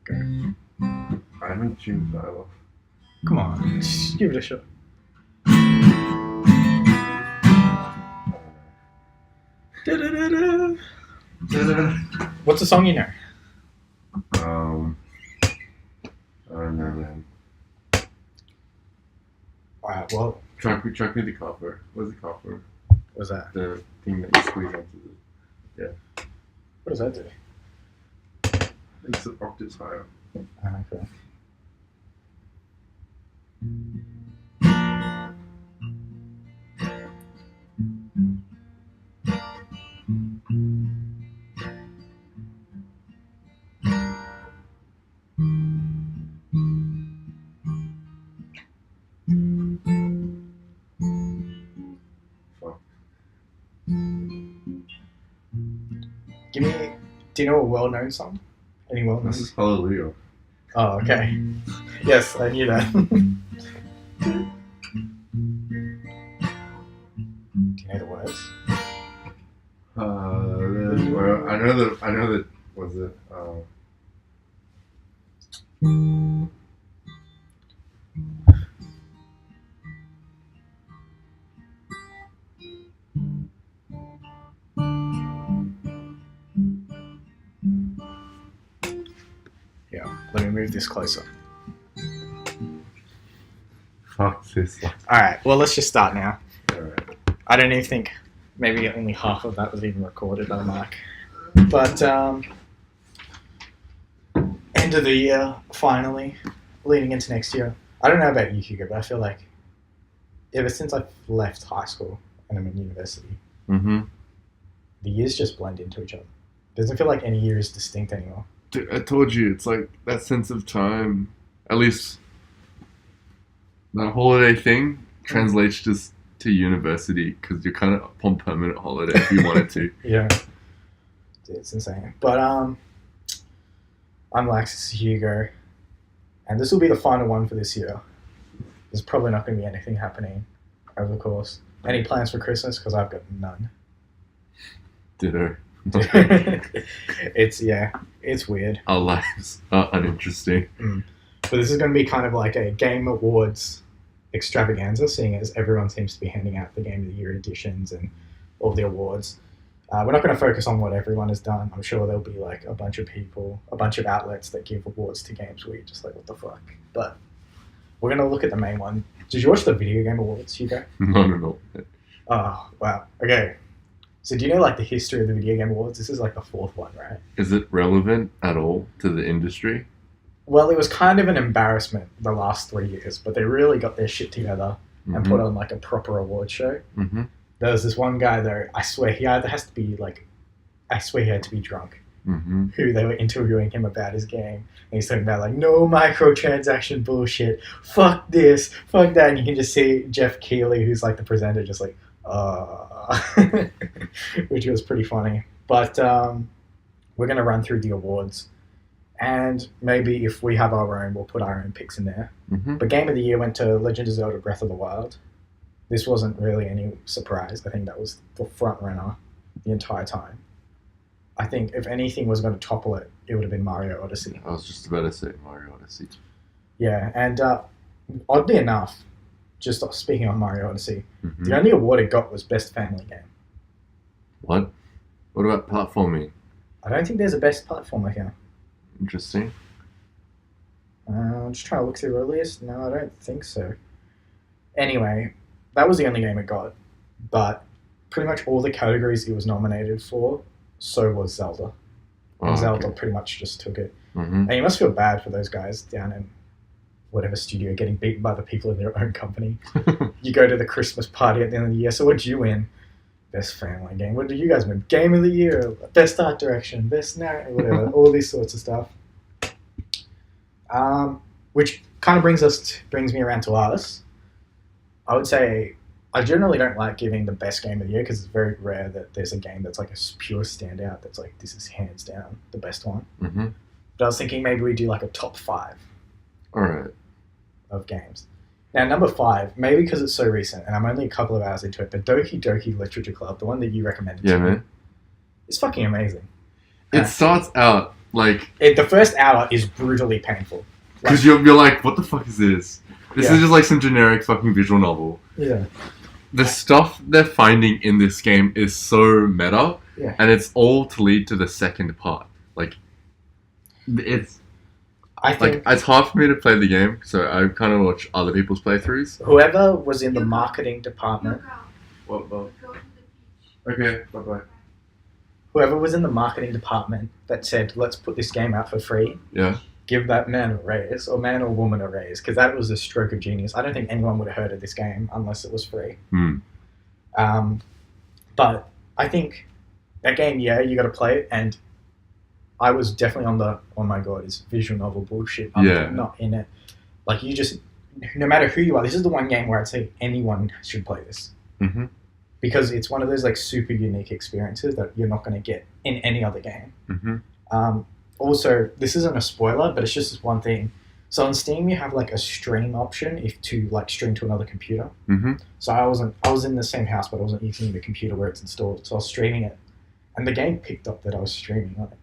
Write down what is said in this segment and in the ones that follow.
Go. I haven't tuned that off. Come on, just give it a shot. What's the song you know? I don't know, man. Wow, well, Chuck me the copper. What's the copper? what's that? The thing that you squeeze onto the... What does that do? It's octaves higher. Okay. Fuck. Do you know a well-known song? Any well-known? This is Hallelujah. Oh, okay. Yes, I knew that. Do you know the words? Well, I know that, was it, Yeah, let me move this closer. fuck this. Alright, well, let's just start now. Alright. I don't even think maybe only half of that was even recorded on mic. But, end of the year, finally, leading into next year. I don't know about you, Hugo, but I feel like ever since I've left high school and I'm in university, Mm-hmm. the years just blend into each other. Doesn't feel like any year is distinct anymore. Dude, I told you, it's like that sense of time, at least that holiday thing translates just to university because you're kind of on permanent holiday if you wanted to. Yeah. Dude, it's insane. But I'm Lax, this is Hugo, and this will be the final one for this year. There's probably not going to be anything happening over the course. Any plans for Christmas? Because I've got none. Ditto. It's weird. Our lives are uninteresting. But this is going to be kind of like a Game Awards extravaganza, seeing as everyone seems to be handing out the Game of the Year editions and all the awards. We're not going to focus on what everyone has done. I'm sure there'll be like a bunch of people, a bunch of outlets that give awards to games where you're just like, what the fuck? But we're going to look at the main one. Did you watch the Video Game Awards, Hugo? No. Oh, wow. Okay. So do you know like the history of the Video Game Awards? This is like the fourth one, right? Is it relevant at all to the industry? Well, it was kind of an embarrassment the last 3 years, but they really got their shit together and put on like a proper award show. Mm-hmm. There was this one guy though, I swear he had to be drunk, who they were interviewing him about his game. And he's talking about like, no microtransaction bullshit, fuck this, fuck that. And you can just see Jeff Keighley, who's like the presenter, just like, which was pretty funny. But we're going to run through the awards. And maybe if we have our own, we'll put our own picks in there. Mm-hmm. But Game of the Year went to Legend of Zelda Breath of the Wild. This wasn't really any surprise. I think that was the front runner the entire time. I think if anything was going to topple it, it would have been Mario Odyssey. I was just about to say Mario Odyssey. Yeah, and oddly enough, just speaking on Mario Odyssey, Mm-hmm. the only award it got was Best Family Game. What? What about platforming? I don't think there's a Best Platformer here. Interesting. I'm just trying to look through the list. No, I don't think so. Anyway, that was the only game it got. But pretty much all the categories it was nominated for, so was Zelda. And Zelda pretty much just took it. Mm-hmm. And you must feel bad for those guys down in whatever studio getting beaten by the people in their own company. You go to the Christmas party at the end of the year. So what did you win? Best Family Game. What did you guys win? Game of the Year, Best Art Direction, Best Narrative, whatever. All these sorts of stuff. Which kind of brings me around to us. I would say I generally don't like giving the best game of the year because it's very rare that there's a game that's like a pure standout that's like, this is hands down the best one. Mm-hmm. But I was thinking maybe we do like a top 5 Alright. of games. Now, number 5, maybe because it's so recent and I'm only a couple of hours into it, but Doki Doki Literature Club, the one that you recommended to me, Man. is fucking amazing. It starts out Like, The first hour is brutally painful. because you're like, what the fuck is this? This Yeah. is just like some generic fucking visual novel. Yeah. The stuff they're finding in this game is so meta, Yeah. and it's all to lead to the second part. Like, it's I think it's hard for me to play the game, so I kind of watch other people's playthroughs. whoever was in the marketing department, What? Okay, bye bye. whoever was in the marketing department that said, let's put this game out for free, Yeah. give that man a raise, or man or woman a raise, because that was a stroke of genius. I don't think anyone would have heard of this game unless it was free. Hmm. But I think that game, yeah, you got to play it, and I was definitely on the, oh my god, it's visual novel bullshit. I'm not in it. Like, you just, no matter who you are, this is the one game where I'd say anyone should play this. Mm-hmm. Because it's one of those like super unique experiences that you're not going to get in any other game. Mm-hmm. Also, this isn't a spoiler, but it's just this one thing. So on Steam, you have like a stream option if to like stream to another computer. Mm-hmm. So I was in the same house, but I wasn't using the computer where it's installed. So I was streaming it, and the game picked up that I was streaming on it.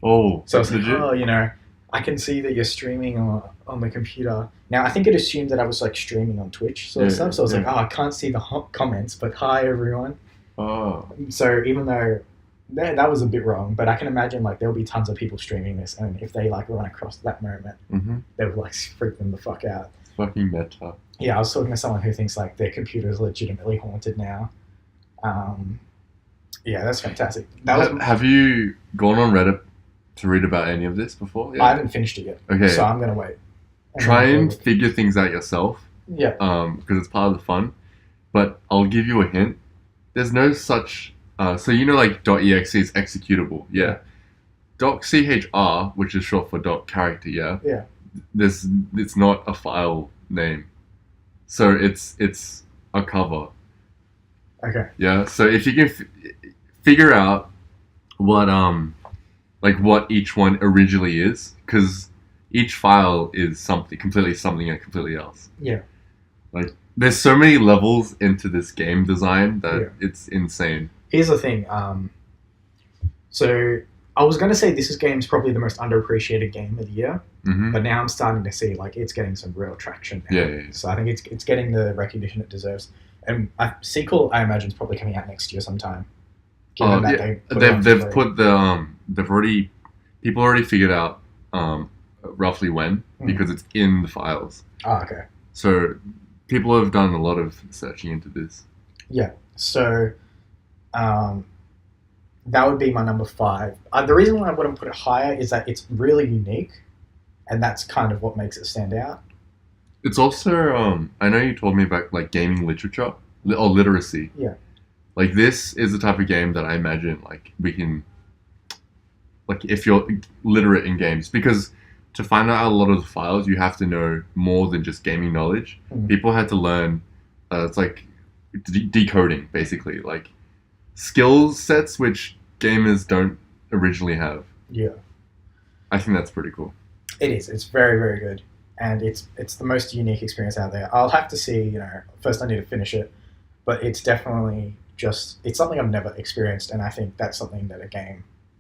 Oh, So I was like, legit? oh, you know, I can see that you're streaming on the computer. Now, I think it assumed that I was like streaming on Twitch sort of Yeah, stuff. So I was yeah. like, oh, I can't see the comments, but hi everyone. Oh. So even though that was a bit wrong, but I can imagine like there'll be tons of people streaming this, and if they like run across that moment, Mm-hmm. they would like freak them the fuck out. It's fucking meta. Yeah, I was talking to someone who thinks like their computer is legitimately haunted now. Yeah, that's fantastic. That was Have you gone on Reddit to read about any of this before? I haven't finished it yet, Okay. so I'm gonna wait. Try and figure things out yourself. Yeah. Because it's part of the fun. But I'll give you a hint. There's no such. So you know, like .exe is executable. Yeah. .chr, which is short for .character. Yeah. Yeah. It's not a file name. So it's a cover. Okay. Yeah. So if you can figure out what what each one originally is, because each file is completely something and completely else. Yeah. Like, there's so many levels into this game design that it's insane. Here's the thing. So I was gonna say this game's probably the most underappreciated game of the year, Mm-hmm. but now I'm starting to see like it's getting some real traction now. Yeah. So I think it's getting the recognition it deserves. And a sequel, I imagine, is probably coming out next year sometime. Given that they put it on They've for free. put the people already figured out roughly when, because it's in the files. Oh, okay. So people have done a lot of searching into this. Yeah. So that would be my number 5. The reason why I wouldn't put it higher is that it's really unique, and that's kind of what makes it stand out. It's also I know you told me about like gaming literature or literacy. Yeah. Like, this is the type of game that I imagine like we can, like, if you're literate in games, because to find out a lot of the files you have to know more than just gaming knowledge. Mm. People had to learn it's like decoding, basically, like skill sets which gamers don't originally have. Yeah. I think that's pretty cool. It is. It's very, very good. And it's the most unique experience out there. I'll have to see, you know, first I need to finish it, but it's definitely it's something I've never experienced, and I think that's something that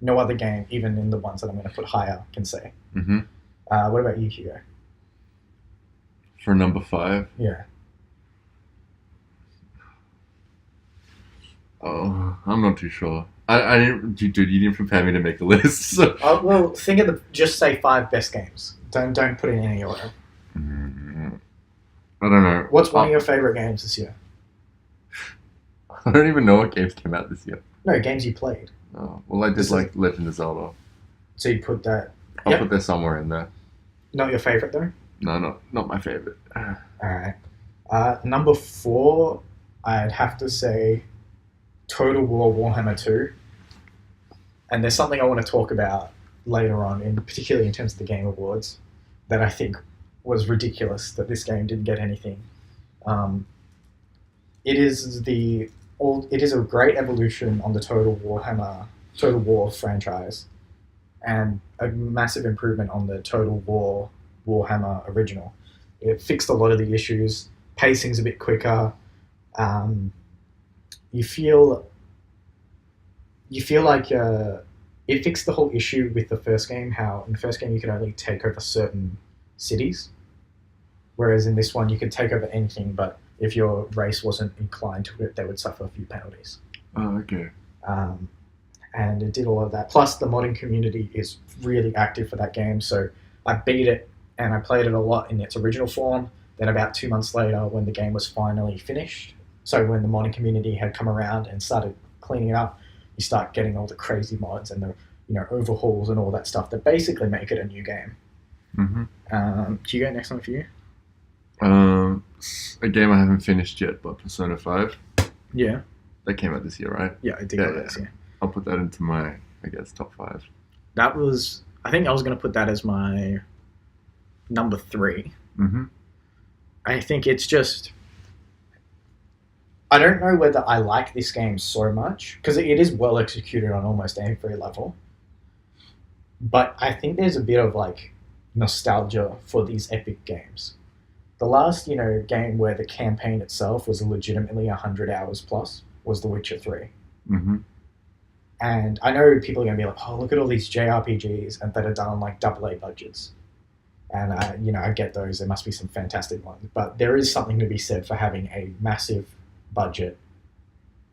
no other game, even in the ones that I'm going to put higher, can say. Mm-hmm. What about you, Hugo? For number 5, Yeah. oh, I'm not too sure. I didn't, dude. You didn't prepare me to make a list. So. Well, think of just say 5 best games. Don't put it in any order. I don't know. What's one of your favorite games this year? I don't even know what games came out this year. No, games you played. Oh, well, I did like Legend of Zelda. So you put that. I'll put that somewhere in there. Not your favorite though. No, not my favorite. All right. Number 4, I'd have to say Total War Warhammer 2. And there's something I want to talk about later on, particularly in terms of the Game Awards, that I think was ridiculous that this game didn't get anything. It is a great evolution on the Total War franchise, and a massive improvement on the Total War Warhammer original. It fixed a lot of the issues. Pacing's a bit quicker. You feel like it fixed the whole issue with the first game. How in the first game you could only take over certain cities, whereas in this one you could take over anything, but if your race wasn't inclined to it, they would suffer a few penalties. Oh, okay. And it did all of that. Plus, the modding community is really active for that game, so I beat it and I played it a lot in its original form. Then about 2 months later, when the game was finally finished, so when the modding community had come around and started cleaning it up, you start getting all the crazy mods and the overhauls and all that stuff that basically make it a new game. Mm-hmm. Do you go next one for you? A game I haven't finished yet, but Persona 5. Yeah. That came out this year, right? Yeah, I did go this year. I'll put that into my, I guess, top 5. That was, I think I was going to put that as my number 3. Mm-hmm. I think it's just, I don't know whether I like this game so much, because it is well executed on almost every level, but I think there's a bit of like nostalgia for these epic games. The last, game where the campaign itself was legitimately 100 hours plus was The Witcher 3. Mm-hmm. And I know people are going to be like, oh, look at all these JRPGs and that are done on like AA budgets. And, I get those. There must be some fantastic ones. But there is something to be said for having a massive budget,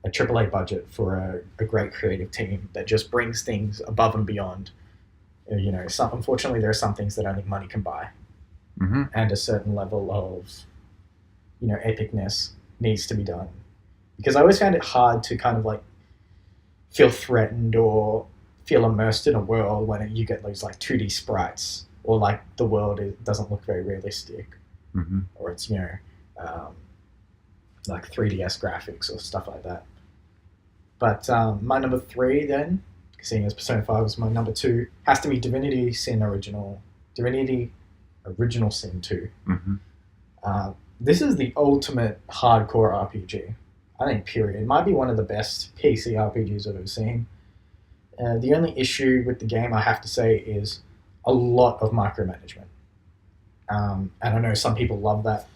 a AAA budget for a great creative team that just brings things above and beyond. Unfortunately, there are some things that only money can buy. Mm-hmm. And a certain level of, epicness needs to be done. Because I always found it hard to kind of like feel threatened or feel immersed in a world when you get those like 2D sprites or like the world doesn't look very realistic, mm-hmm. or it's like 3DS graphics or stuff like that. But my number 3 then, seeing as Persona 5 was my number 2, has to be Divinity Original Sin 2. Mm-hmm. This is the ultimate hardcore RPG. I think, period. It might be one of the best PC RPGs I've ever seen. The only issue with the game, I have to say, is a lot of micromanagement. And I know some people love that,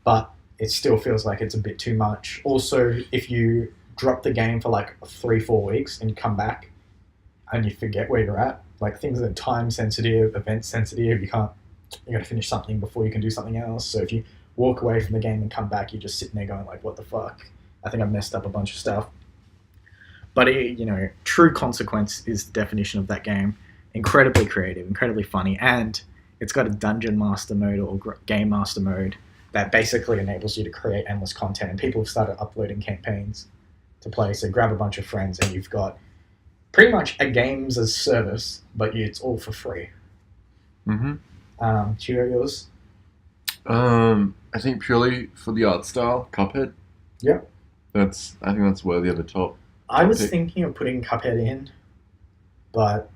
but it still feels like it's a bit too much. Also, if you drop the game for like 3-4 weeks and you come back and you forget where you're at, like things that are time sensitive, event sensitive, you got to finish something before you can do something else. So if you walk away from the game and come back, you're just sitting there going like, what the fuck? I think I've messed up a bunch of stuff. But true consequence is the definition of that game. Incredibly creative, incredibly funny, and it's got a dungeon master mode or game master mode that basically enables you to create endless content. And people have started uploading campaigns to play. So grab a bunch of friends and you've got pretty much a games as service, but it's all for free. Mm-hmm. Do you know yours? I think purely for the art style, Cuphead. Yep. I think that's worthy of a top. I was thinking of putting Cuphead in, but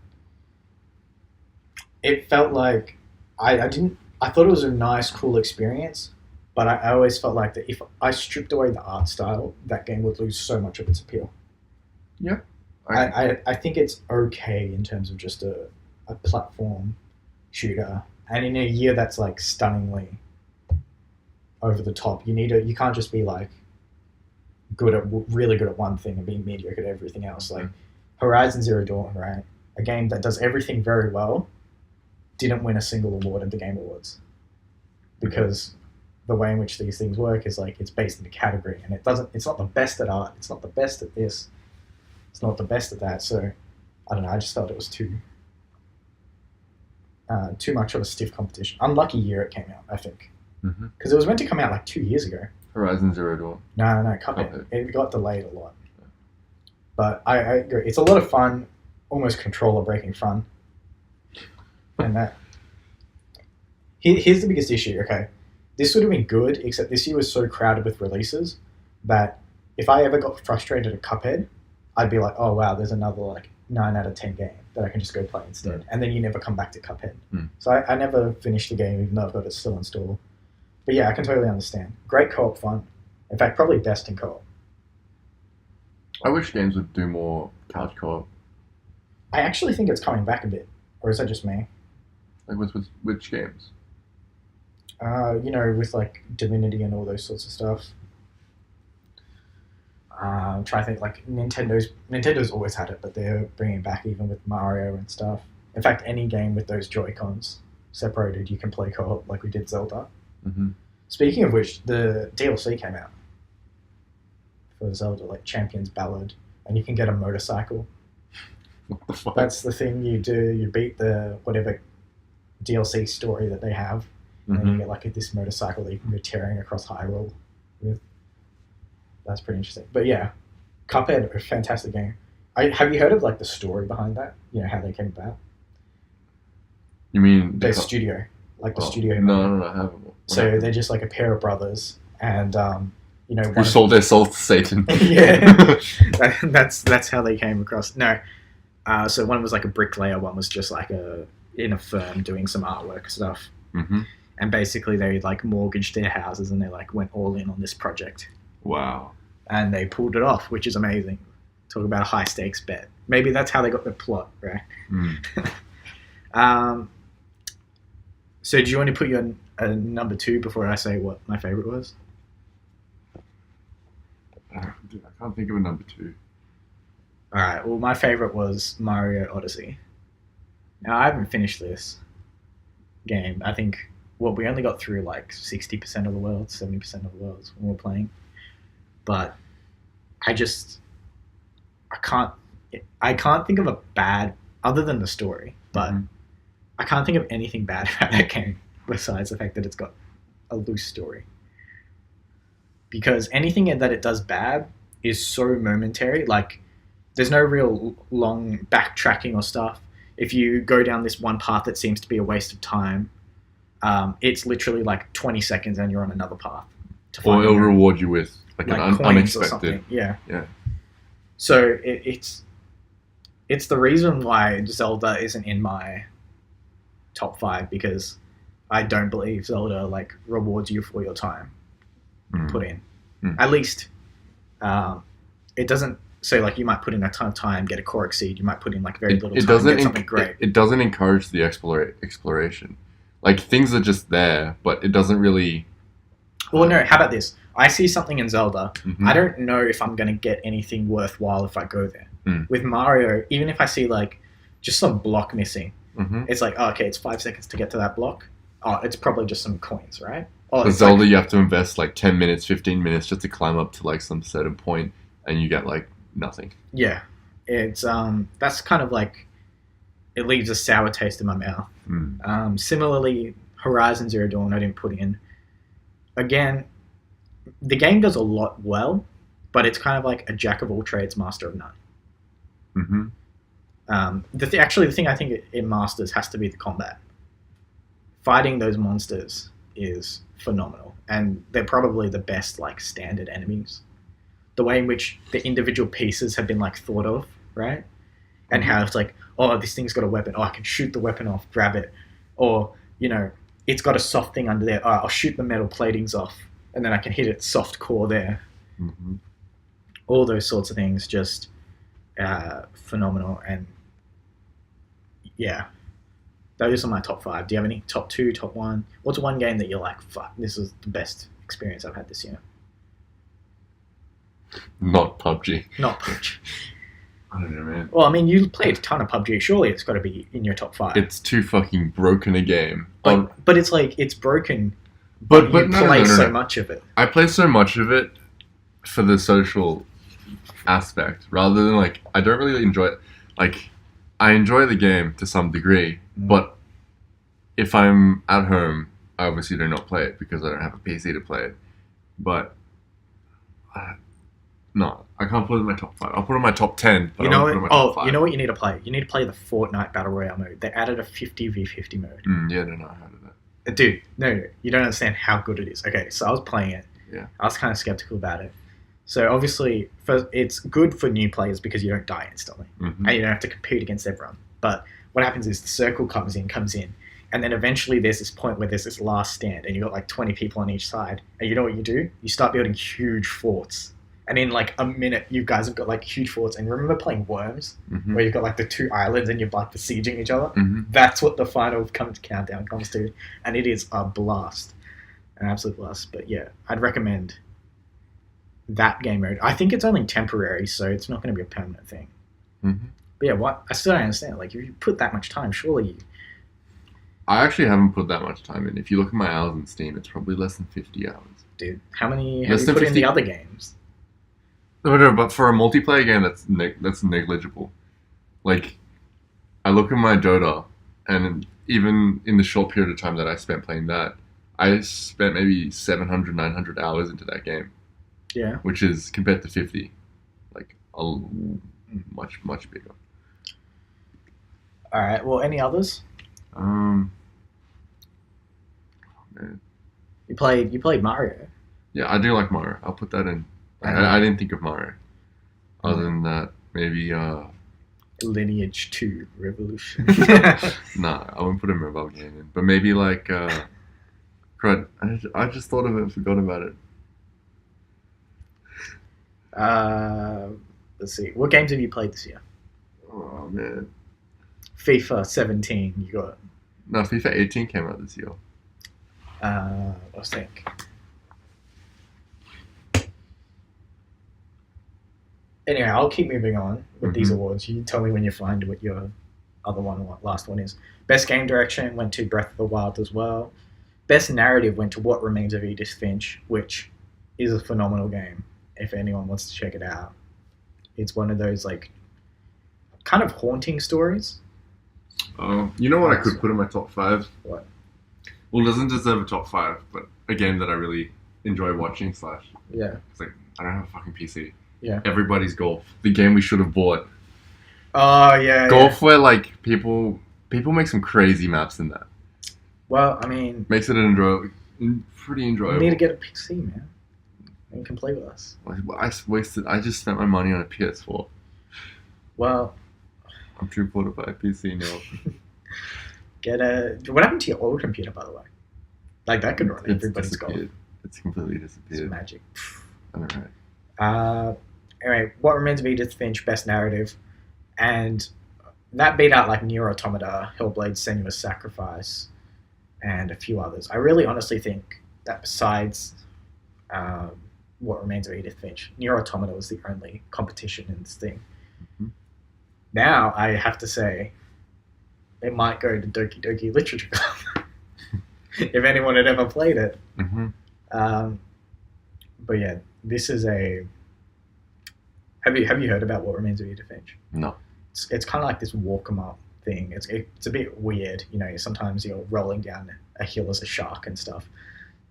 it felt like I thought it was a nice, cool experience, but I always felt like that if I stripped away the art style, that game would lose so much of its appeal. Yeah. I think it's okay in terms of just a platform shooter, and in a year that's like stunningly over the top, you can't just be like really good at one thing and be mediocre at everything else. Like Horizon Zero Dawn, right? A game that does everything very well, didn't win a single award at the Game Awards because the way in which these things work is like it's based in a category, and it's not the best at art, it's not the best at this, it's not the best at that. So I don't know, I just felt it was too much of a stiff competition. Unlucky year it came out, I think, because it was meant to come out like 2 years ago. Horizon Zero Dawn. No, Cuphead. It got delayed a lot. But I agree. It's a lot of fun, almost controller breaking fun. And that. Here's the biggest issue, okay? This would have been good, except this year was so crowded with releases that if I ever got frustrated at Cuphead, I'd be like, oh wow, there's another like 9 out of 10 game that I can just go play instead. And then you never come back to Cuphead. So I never finished the game even though I've got it still installed. But yeah, I can totally understand. Great co-op fun. In fact, probably best in co-op. I wish games would do more couch co-op. I actually think it's coming back a bit. Or is that just me? Like with which games? With like Divinity and all those sorts of stuff. Try to think, like Nintendo's always had it, but they're bringing it back even with Mario and stuff. In fact, any game with those Joy-Cons separated, you can play co-op like we did Zelda. Mm-hmm. Speaking of which, the DLC came out for Zelda, like Champion's Ballad, and you can get a motorcycle. What the fuck? That's the thing you do. You beat the whatever DLC story that they have, and then you get like this motorcycle that you can go tearing across Hyrule with. That's pretty interesting. But yeah, Cuphead, a fantastic game. Have you heard of like the story behind that? You know how they came about? You mean The studio, like the studio. who No, made it. I haven't. What So happened? they're just like a pair of brothers, and you know, Who sold their soul to Satan? yeah, that's how they came across. No, so one was like a bricklayer, one was just like in a firm doing some artwork stuff, Mm-hmm. and basically they like mortgaged their houses and they like went all in on this project, Wow. and they pulled it off, which is amazing. Talk about a high stakes bet. Maybe that's how they got the plot, right? Mm. So do you want to put your number 2 before I say what my favorite was? Dude, I can't think of a number 2. All right. Well, my favorite was Mario Odyssey. Now I haven't finished this game. I think we only got through like 60% of the world, 70% of the world when we were playing. But I can't think of a bad other than the story, but I can't think of anything bad about that game besides the fact that it's got a loose story. Because anything that it does bad is so momentary. Like, there's no real long backtracking or stuff. If you go down this one path that seems to be a waste of time, it's literally like 20 seconds and you're on another path. Or it'll reward you with like an coins or unexpected. something. Yeah. Yeah. So it's the reason why Zelda isn't in my top 5, because I don't believe Zelda like rewards you for your time put in. At least it doesn't. So like you might put in a ton of time, get a core exceed. You might put in like very little time, get something great. It doesn't encourage the exploration. Like things are just there, but it doesn't really. Well, no. How about this? I see something in Zelda. Mhm. I don't know if I'm going to get anything worthwhile if I go there. With Mario, even if I see like just some block missing, it's like, oh, okay, it's 5 seconds to get to that block. Oh, it's probably just some coins, right? Oh, With Zelda, you have to invest like 10 minutes, 15 minutes just to climb up to like some certain point, and you get like nothing. Yeah, it's that's kind of like it leaves a sour taste in my mouth. Similarly, Horizon Zero Dawn I didn't put in. Again, the game does a lot well, but it's kind of like a jack of all trades, master of none. The thing I think it masters has to be the combat. Fighting those monsters is phenomenal, and they're probably the best like standard enemies. The way in which the individual pieces have been like thought of, right? And how it's like, oh, this thing's got a weapon. Oh, I can shoot the weapon off, grab it. Or, you know, it's got a soft thing under there. Oh, I'll shoot the metal platings off, and then I can hit its soft core there. All those sorts of things, just phenomenal. And yeah, those are my top 5. Do you have any top 2, top 1? What's one game that you're like, fuck, this is the best experience I've had this year? Not PUBG. Not PUBG. I don't know, man. Well, I mean, you played a ton of PUBG. Surely it's got to be in your top 5. It's too fucking broken a game. But it's like, it's broken, but you play no. so much of it. I play so much of it for the social aspect, rather than like, I don't really enjoy it. Like, I enjoy the game to some degree, but if I'm at home, I obviously do not play it because I don't have a PC to play it. But no, I can't put it in my top 5. I'll put it in my top 10. But You know I won't what? put it in my top 5. You know what you need to play? You need to play the Fortnite Battle Royale mode. They added a 50v50 mode. Yeah, no, I heard of that. Dude, no, you don't understand how good it is. Okay, so I was playing it. Yeah. I was kind of skeptical about it. So obviously, it's good for new players because you don't die instantly. And you don't have to compete against everyone. But what happens is the circle comes in, and then eventually there's this point where there's this last stand, and you've got like 20 people on each side. And you know what you do? You start building huge forts. And in like a minute, you guys have got like huge forts. And remember playing Worms, where you've got like the 2 islands and you're like besieging each other? That's what the final countdown comes to. And it is a blast. An absolute blast. But yeah, I'd recommend that game mode. I think it's only temporary, so it's not going to be a permanent thing. Mm-hmm. But yeah, what I still don't understand. Like, if you put that much time, surely. I actually haven't put that much time in. If you look at my hours on Steam, it's probably less than 50 hours. Dude, how many have Less you than put in 50? the other games? No, but for a multiplayer game, that's negligible. Like, I look at my Dota, and even in the short period of time that I spent playing that, I spent maybe 700, 900 hours into that game, Yeah. which is compared to 50, like much bigger. All right. Well, any others? Man. You played Mario. Yeah, I do like Mario. I'll put that in. I didn't think of Mario. Other than that, maybe Lineage 2 Revolution. nah, I wouldn't put a mobile game in. But maybe like crud. I just thought of it and forgot about it. Let's see. What games have you played this year? Oh man. FIFA 17. You got. No, FIFA 18 came out this year. Let's think. Anyway, I'll keep moving on with these awards. You tell me when you find what your last one is. Best game direction went to Breath of the Wild as well. Best narrative went to What Remains of Edith Finch, which is a phenomenal game. If anyone wants to check it out, it's one of those like kind of haunting stories. You know what I could put in my top 5? What? Well, it doesn't deserve a top 5, but a game that I really enjoy watching / Yeah. It's like, I don't have a fucking PC. Yeah. Everybody's Golf. The game we should have bought. Oh, yeah. Golf where, like, people make some crazy maps in that. Well, I mean... Makes it pretty enjoyable. You need to get a PC, man. And you can play with us. I just spent my money on a PS4. Well... I'm too poor to buy a PC now. What happened to your old computer, by the way? Like, that could run everybody's Golf. It's completely disappeared. It's magic. Alright. Anyway, What Remains of Edith Finch, Best Narrative, and that beat out like Nier Automata, Hellblade: Senua's Sacrifice, and a few others. I really honestly think that besides What Remains of Edith Finch, Nier Automata was the only competition in this thing. Mm-hmm. Now I have to say, it might go to Doki Doki Literature Club if anyone had ever played it. Mm-hmm. But yeah, this is a. Have you heard about What Remains of Edith Finch? No. It's kind of like this walk 'em up thing. It's a bit weird, you know. Sometimes you're rolling down a hill as a shark and stuff.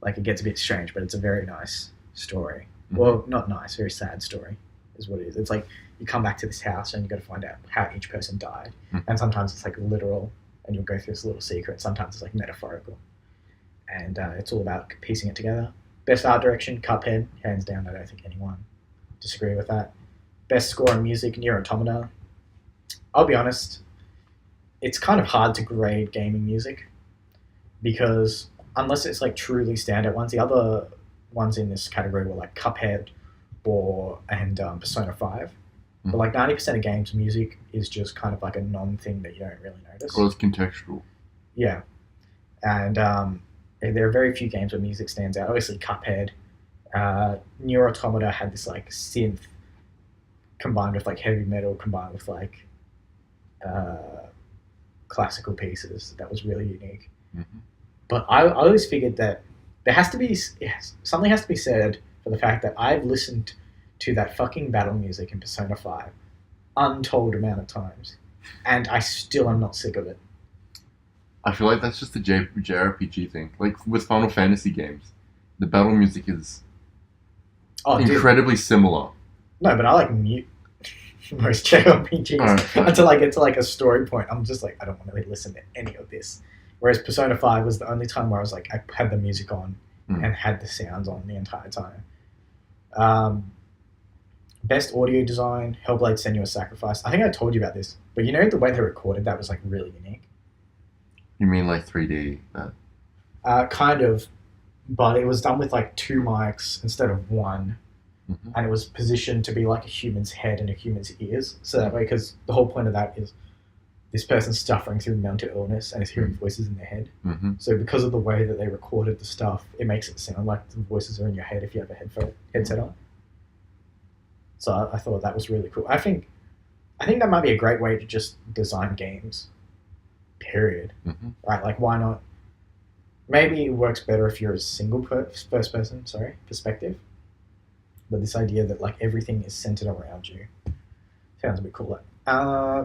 Like, it gets a bit strange, but it's a very nice story. Mm-hmm. Well, not nice, very sad story is what it is. It's like you come back to this house and you got to find out how each person died, and sometimes it's like literal, and you'll go through this little secret. Sometimes it's like metaphorical, and it's all about piecing it together. Best art direction, Cuphead, hands down. I don't think anyone disagree with that. Best score and music, Nier Automata. I'll be honest, it's kind of hard to grade gaming music because unless it's like truly standout ones, the other ones in this category were like Cuphead and Persona 5. But like 90% of games, music is just kind of like a non-thing that you don't really notice. Well, it's contextual. Yeah. And there are very few games where music stands out. Obviously, Cuphead. Nier Automata had this like synth combined with like heavy metal, combined with like classical pieces. That was really unique. Mm-hmm. But I always figured that there has to be something has to be said for the fact that I've listened to that fucking battle music in Persona 5 untold amount of times, and I still am not sick of it. I feel like that's just a JRPG thing. Like with Final Fantasy games, the battle music is incredibly similar. No, but I like most JRPGs until I get to like a story point. I'm just like, I don't want to really listen to any of this. Whereas Persona 5 was the only time where I was like, I had the music on and had the sounds on the entire time. Best audio design, Hellblade: Senua's Sacrifice. I think I told you about this, but you know the way they recorded that was like really unique. You mean like 3D? Kind of, but it was done with like 2 mics instead of 1, and it was positioned to be like a human's head and a human's ears. So that way, because the whole point of that is this person's suffering through mental illness and is hearing voices in their head. So because of the way that they recorded the stuff, it makes it sound like the voices are in your head if you have a headset on. So I thought that was really cool. I think that might be a great way to just design games. Period. Mm-hmm. Right? Like, why not? Maybe it works better if you're a single first person, perspective. But this idea that like everything is centered around you sounds a bit cooler.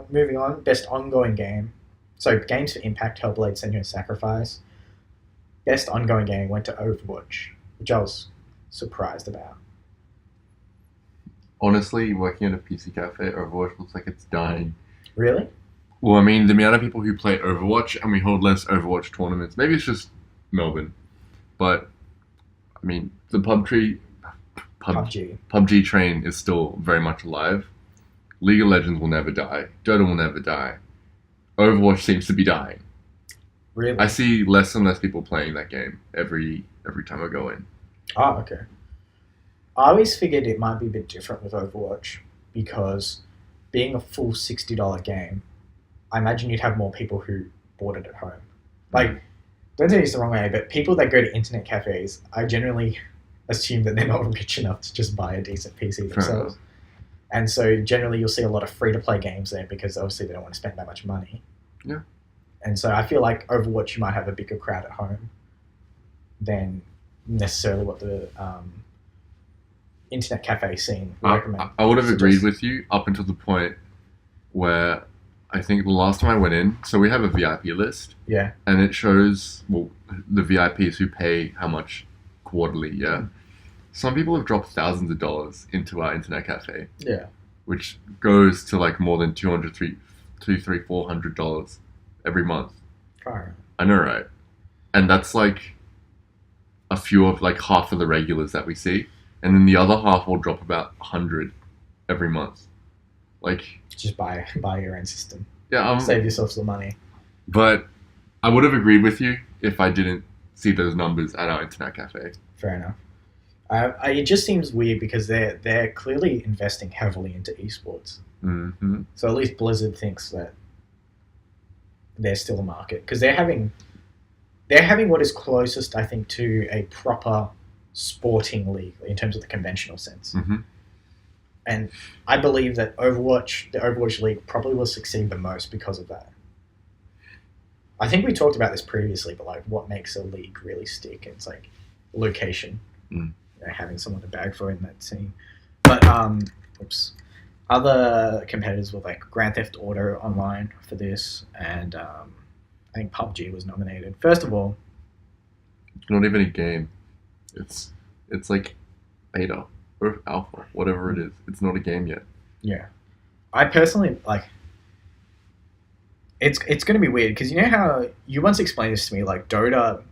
Moving on, best ongoing game. So games for Impact, Hellblade, Senua's Sacrifice. Best ongoing game went to Overwatch, which I was surprised about. Honestly, working at a PC cafe, Overwatch looks like it's dying. Really? Well, I mean, the amount of people who play Overwatch, and we hold less Overwatch tournaments. Maybe it's just Melbourne, but I mean, the PUBG train is still very much alive. League of Legends will never die. Dota will never die. Overwatch seems to be dying. Really? I see less and less people playing that game every time I go in. Oh, okay. I always figured it might be a bit different with Overwatch because being a full $60 game, I imagine you'd have more people who bought it at home. Like, don't take this the wrong way, but people that go to internet cafes, I generally assume that they're not rich enough to just buy a decent PC themselves. And so generally you'll see a lot of free-to-play games there because obviously they don't want to spend that much money. Yeah. And so I feel like Overwatch, you might have a bigger crowd at home than necessarily what the internet cafe scene would recommend. I would have agreed with you up until the point where I think the last time I went in, so we have a VIP list. Yeah. And it shows, well, the VIPs who pay how much quarterly, yeah. Mm. Some people have dropped thousands of dollars into our internet cafe. Yeah. Which goes to like more than $400 every month. Right. I know, right? And that's like a few of like half of the regulars that we see. And then the other half will drop about 100 every month. Like, just buy your own system. Yeah, save yourself some money. But I would have agreed with you if I didn't see those numbers at our internet cafe. Fair enough. It just seems weird because they're clearly investing heavily into esports. Mm-hmm. So at least Blizzard thinks that there's still a market because they're having what is closest, I think, to a proper sporting league in terms of the conventional sense. Mm-hmm. And I believe that the Overwatch League probably will succeed the most because of that. I think we talked about this previously, but like what makes a league really stick? It's like location, having someone to bag for in that team. But other competitors were like Grand Theft Auto Online for this, and I think PUBG was nominated. First of all, it's not even a game. It's like beta or alpha, whatever it is. It's not a game yet. Yeah. I personally, like, it's going to be weird, because you know how you once explained this to me, like, Dota,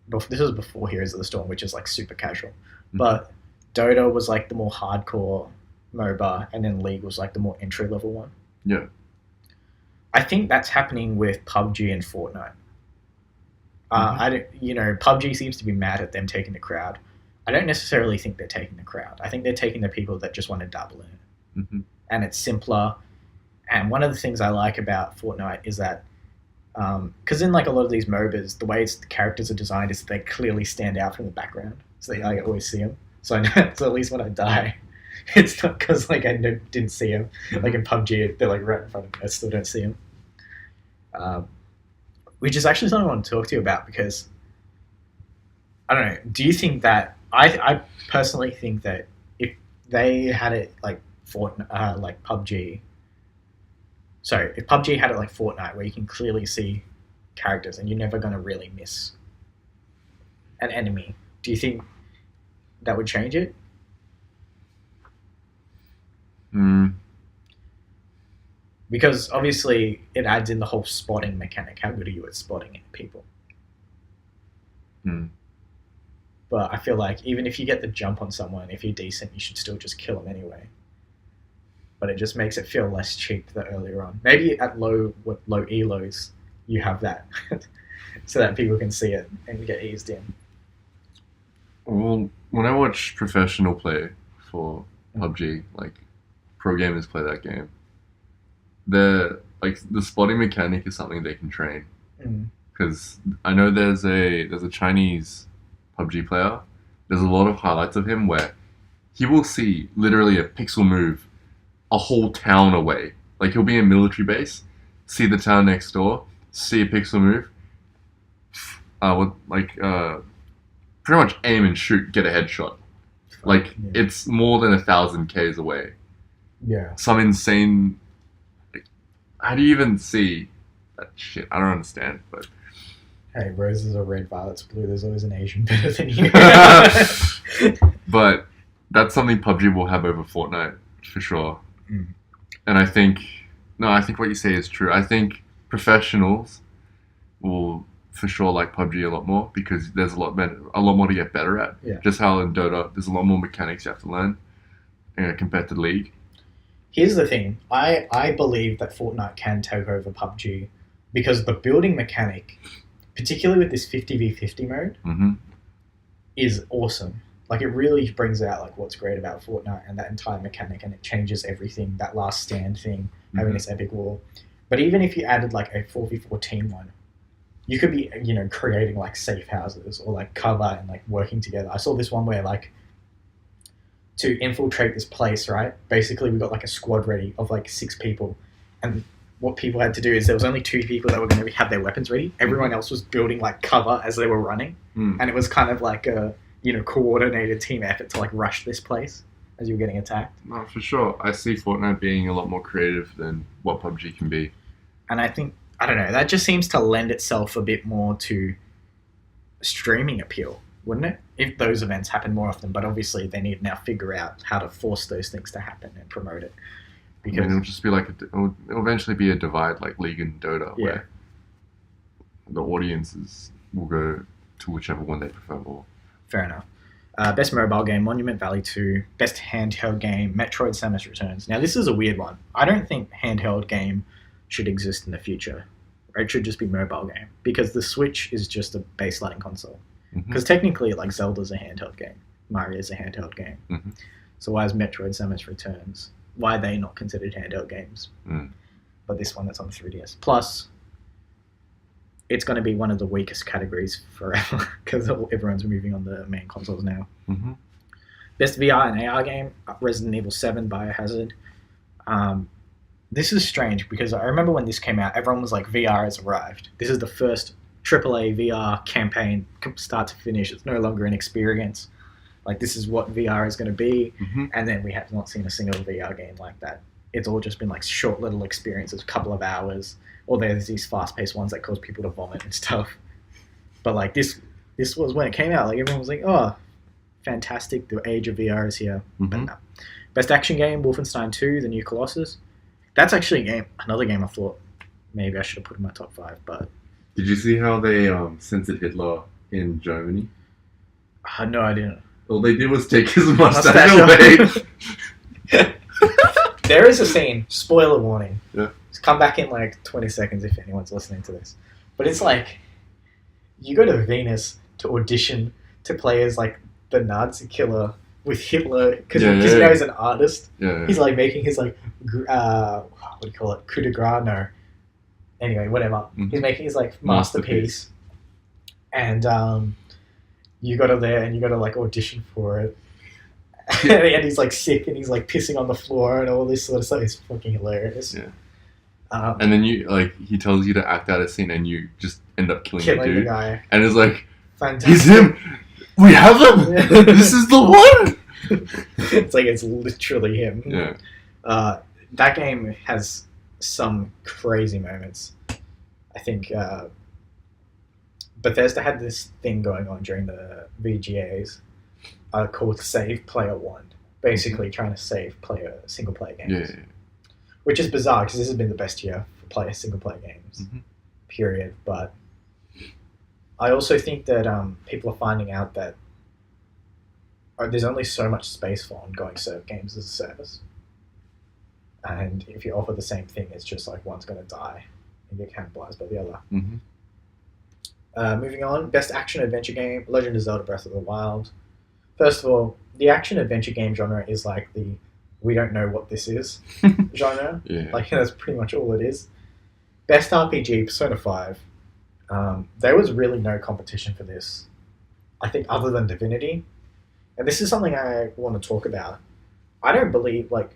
this was before Heroes of the Storm, which is, like, super casual, but Dota was, like, the more hardcore MOBA, and then League was, like, the more entry-level one. Yeah. I think that's happening with PUBG and Fortnite. PUBG seems to be mad at them taking the crowd. I don't necessarily think they're taking the crowd. I think they're taking the people that just want to dabble in it. Mm-hmm. And it's simpler. And one of the things I like about Fortnite is that, because in like a lot of these MOBAs, the way the characters are designed is they clearly stand out from the background. So I always see them. So I know, so at least when I die, it's not because like I didn't see them. Like in PUBG, they're like right in front of me. I still don't see them. Which is actually something I want to talk to you about, because I don't know. Do you think that I personally think that if they had it like like PUBG, sorry, if PUBG had it like Fortnite, where you can clearly see characters and you're never going to really miss an enemy, do you think that would change it? Because obviously it adds in the whole spotting mechanic. How good are you at spotting people? But I feel like even if you get the jump on someone, if you're decent, you should still just kill them anyway. But it just makes it feel less cheap the earlier on. Maybe at low elos, you have that so that people can see it and get eased in. Well, when I watch professional play for PUBG, like pro gamers play that game, the spotting mechanic is something they can train. Because I know there's a Chinese PUBG player. There's a lot of highlights of him where he will see literally a pixel move a whole town away. Like, he'll be in a military base, see the town next door, see a pixel move, pretty much aim and shoot, get a headshot. Like, it's more than 1,000 Ks away. Yeah. Some insane... Like, how do you even see that shit? I don't understand, but... Hey, roses are red, violets are blue. There's always an Asian better than you. But that's something PUBG will have over Fortnite, for sure. Mm. And I think what you say is true. I think professionals will for sure like PUBG a lot more because there's a lot more to get better at. Yeah. Just how in Dota, there's a lot more mechanics you have to learn compared to League. Here's the thing. I believe that Fortnite can take over PUBG because the building mechanic, particularly with this 50v50 mode, Mm-hmm. is awesome. Like, it really brings out like what's great about Fortnite and that entire mechanic, and it changes everything. That last stand thing, having this epic war. But even if you added like a 4v4 team one, you could be, creating like safe houses or like cover and like working together. I saw this one where like to infiltrate this place, right? Basically, we got like a squad ready of like 6 people, and what people had to do is there was only 2 people that were going to have their weapons ready. Everyone else was building like cover as they were running, and it was kind of like a coordinated team effort to like rush this place as you were getting attacked. No, for sure. I see Fortnite being a lot more creative than what PUBG can be. And I think, I don't know, that just seems to lend itself a bit more to streaming appeal, wouldn't it? If those events happen more often, but obviously they need to now figure out how to force those things to happen and promote it. Because it'll just be like, it'll eventually be a divide like League and Dota where the audiences will go to whichever one they prefer more. Fair enough. Best mobile game, Monument Valley 2. Best handheld game, Metroid Samus Returns. Now, this is a weird one. I don't think handheld game should exist in the future. It should just be mobile game. Because the Switch is just a baseline console. Because technically, like, Zelda's a handheld game. Mario's a handheld game. Mm-hmm. So why is Metroid Samus Returns? Why are they not considered handheld games? But this one that's on 3DS. Plus, it's going to be one of the weakest categories forever because everyone's moving on the main consoles now. Mm-hmm. Best VR and AR game, Resident Evil 7 Biohazard. This is strange because I remember when this came out, everyone was like, VR has arrived. This is the first AAA VR campaign, start to finish. It's no longer an experience. Like, this is what VR is going to be. And then we have not seen a single VR game like that. It's all just been like short little experiences, a couple of hours. Or there's these fast-paced ones that cause people to vomit and stuff. But like this was when it came out. Like, everyone was like, "Oh, fantastic! The age of VR is here." But no. Best action game, Wolfenstein 2: The New Colossus. That's actually another game I thought maybe I should have put in my top 5. But did you see how they censored Hitler in Germany? No, I didn't. All they did was take his mustache away. There is a scene. Spoiler warning. Yeah. Come back in like 20 seconds if anyone's listening to this. But it's like, you go to Venus to audition to play as like the Nazi killer with Hitler because you know he's an artist. He's like making his like, what do you call it? Coup de grace? No. Anyway, whatever. He's making his like masterpiece. And you go to there and you got to like audition for it. And he's like sick and he's like pissing on the floor and all this sort of stuff. It's fucking hilarious. Yeah. And then he tells you to act out a scene and you just end up killing the dude. The guy. And it's like, fantastic. He's him! We have him! This is the one! It's like, it's literally him. Yeah. That game has some crazy moments. I think Bethesda had this thing going on during the VGAs called Save Player 1. Basically trying to save single player games. Yeah. Which is bizarre because this has been the best year for single player games, period. But I also think that people are finding out that there's only so much space for ongoing games as a service. And if you offer the same thing, it's just like one's going to die and get cannibalized by the other. Moving on, best action adventure game, Legend of Zelda Breath of the Wild. First of all, the action adventure game genre is like the we don't know what this is genre. Like, that's pretty much all it is. Best RPG, Persona 5. There was really no competition for this. I think other than Divinity. and this is something I want to talk about. I don't believe, like,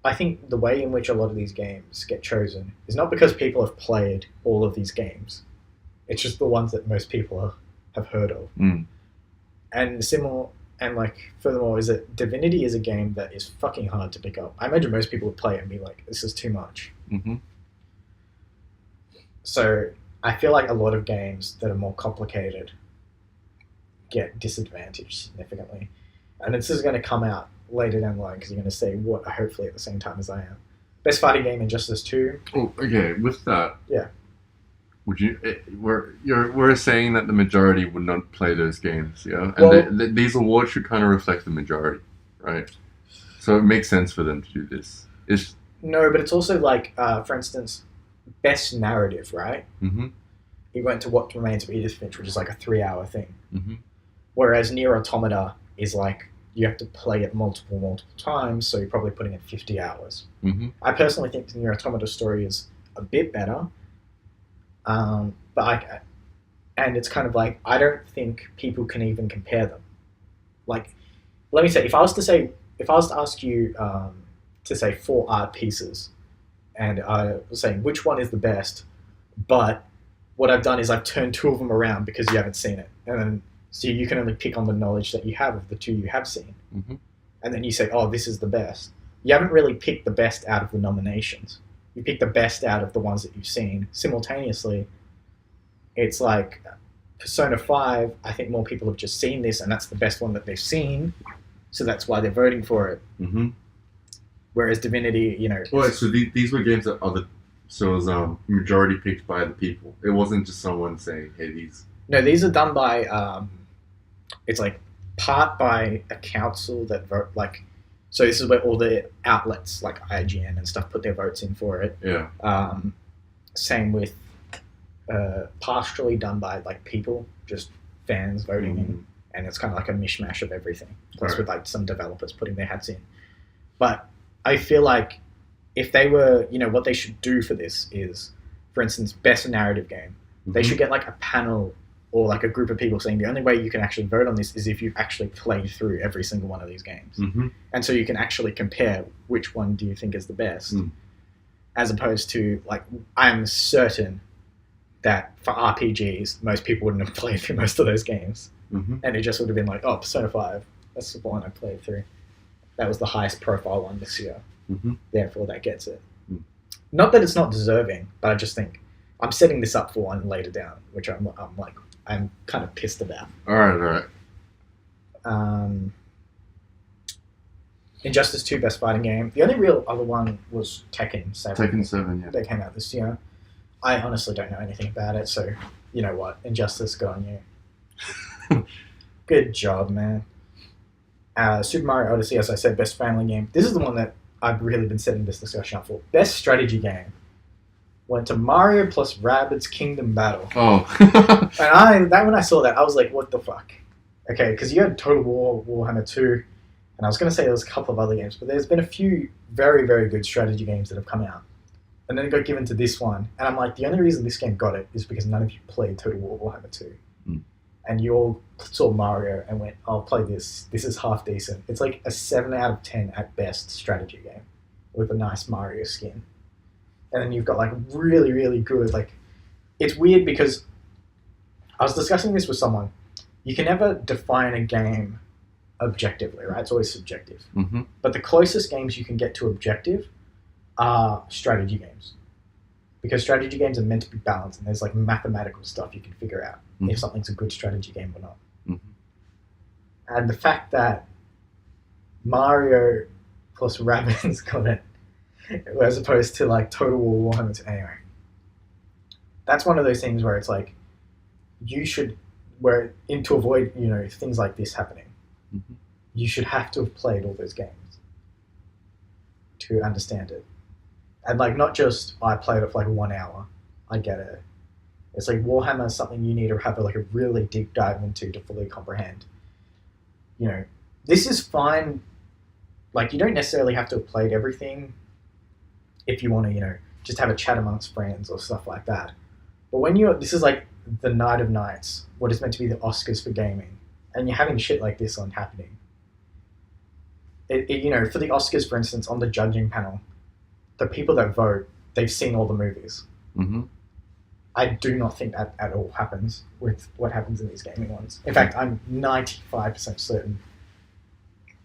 I think the way in which a lot of these games get chosen is not because people have played all of these games. It's just the ones that most people have heard of. And similar, and like, furthermore, is that Divinity is a game that is fucking hard to pick up. I imagine most people would play it and be like, this is too much. So I feel like a lot of games that are more complicated get disadvantaged significantly. And this is going to come out later down the line because you're going to say what hopefully at the same time as I am. Best fighting game, Injustice 2. Oh, okay. With that, yeah. Would you? We're saying that the majority would not play those games, yeah. And Well, these awards should kind of reflect the majority, right? So it makes sense for them to do this. No, but it's also like, for instance, best narrative, right? He went to What Remains of Edith Finch, which is like a 3-hour thing. Whereas Nier Automata is like, you have to play it multiple times, so you're probably putting in 50 hours. I personally think the Nier Automata story is a bit better. And it's kind of like, I don't think people can even compare them. Like, let me say, if I was to ask you to say 4 art pieces, and I was saying which one is the best, but what I've done is I've turned 2 of them around because you haven't seen it, and then so you can only pick on the knowledge that you have of the 2 you have seen, and then you say, oh, this is the best. You haven't really picked the best out of the nominations. You pick the best out of the ones that you've seen. Simultaneously, it's like Persona 5, I think more people have just seen this, and that's the best one that they've seen, so that's why they're voting for it. Whereas Divinity, you know... Well, so these were games that so it was majority picked by the people. It wasn't just someone saying, hey, these... No, these are done by... it's like part by a council that vote, like... So this is where all the outlets like IGN and stuff put their votes in for it. Yeah. Same with partially done by like people, just fans voting in, and it's kind of like a mishmash of everything. Plus with like some developers putting their hats in. But I feel like if they were, you know, what they should do for this is, for instance, best narrative game. They should get like a panel or like a group of people saying the only way you can actually vote on this is if you've actually played through every single one of these games. And so you can actually compare which one do you think is the best. As opposed to, like, I'm certain that for RPGs, most people wouldn't have played through most of those games. And it just would have been like, oh, Persona 5, that's the one I played through. That was the highest profile one this year. Therefore, that gets it. Not that it's not deserving, but I just think I'm setting this up for one later down, which I'm kind of pissed about. All right. Injustice 2 best fighting game. The only real other one was Tekken 7. Tekken 7, yeah. That came out this year. I honestly don't know anything about it, so you know what? Injustice, good on you. Good job, man. Super Mario Odyssey, as I said, best family game. This is the one that I've really been setting this discussion up for. Best strategy game. Went to Mario plus Rabbids Kingdom Battle. Oh. And when I saw that, I was like, what the fuck? Okay, because you had Total War, Warhammer 2, and I was going to say there was a couple of other games, but there's been a few very, very good strategy games that have come out. And then it got given to this one, and I'm like, the only reason this game got it is because none of you played Total War, Warhammer 2. And you all saw Mario and went, I'll play this. This is half decent. It's like a 7 out of 10 at best strategy game with a nice Mario skin. And then you've got like really, really good, like, it's weird because I was discussing this with someone. You can never define a game objectively, right? It's always subjective. But the closest games you can get to objective are strategy games. Because strategy games are meant to be balanced and there's like mathematical stuff you can figure out if something's a good strategy game or not. And the fact that Mario plus Rabbids got it, as opposed to like Total War Warhammer 2. Anyway, that's one of those things where it's like to avoid, you know, things like this happening, you should have to have played all those games to understand it. And like, not just I played it for like 1 hour. I get it. It's like Warhammer is something you need to have like a really deep dive into to fully comprehend. You know, this is fine. Like, you don't necessarily have to have played everything if you want to, you know, just have a chat amongst friends or stuff like that. But when this is like the night of nights, what is meant to be the Oscars for gaming, and you're having shit like this on happening, for the Oscars, for instance, on the judging panel, the people that vote, they've seen all the movies. Mm-hmm. I do not think that at all happens with what happens in these gaming ones. In fact, I'm 95% certain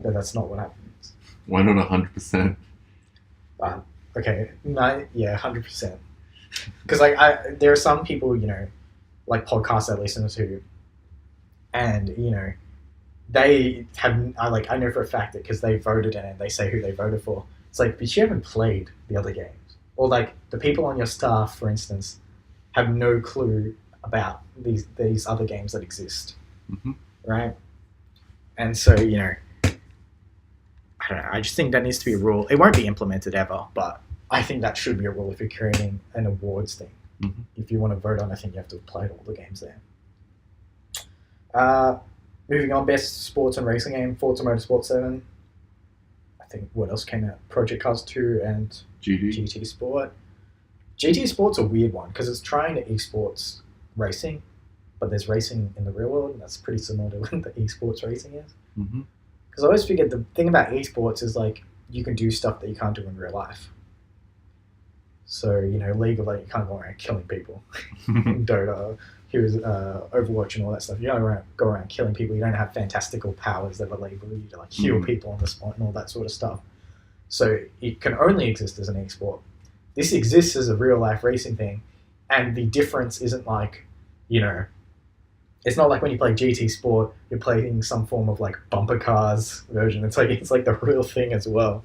that that's not what happens. Why not 100%? Okay, 100%. Because there are some people, like podcasts I listen to, and they have. I know for a fact that because they voted in it, they say who they voted for. It's like, but you haven't played the other games, or like the people on your staff, for instance, have no clue about these other games that exist, right? And so I don't know. I just think that needs to be a rule. It won't be implemented ever, but I think that should be a rule if you're creating an awards thing. Mm-hmm. If you want to vote on, I think you have to have played all the games there. Moving on, best sports and racing game, Forza Motorsport 7. I think what else came out? Project Cars 2 and GT Sport. GT Sport's a weird one because it's trying to esports racing, but there's racing in the real world, and that's pretty similar to what the esports racing is. Mm-hmm. Because I always figured the thing about esports is like you can do stuff that you can't do in real life. So, legally you can't go around killing people. In Dota, here's Overwatch and all that stuff. You don't go around killing people. You don't have fantastical powers that enable you to like heal people on the spot and all that sort of stuff. So it can only exist as an esport. This exists as a real life racing thing, and the difference isn't like, it's not like when you play GT Sport, you're playing some form of like bumper cars version. It's like the real thing as well.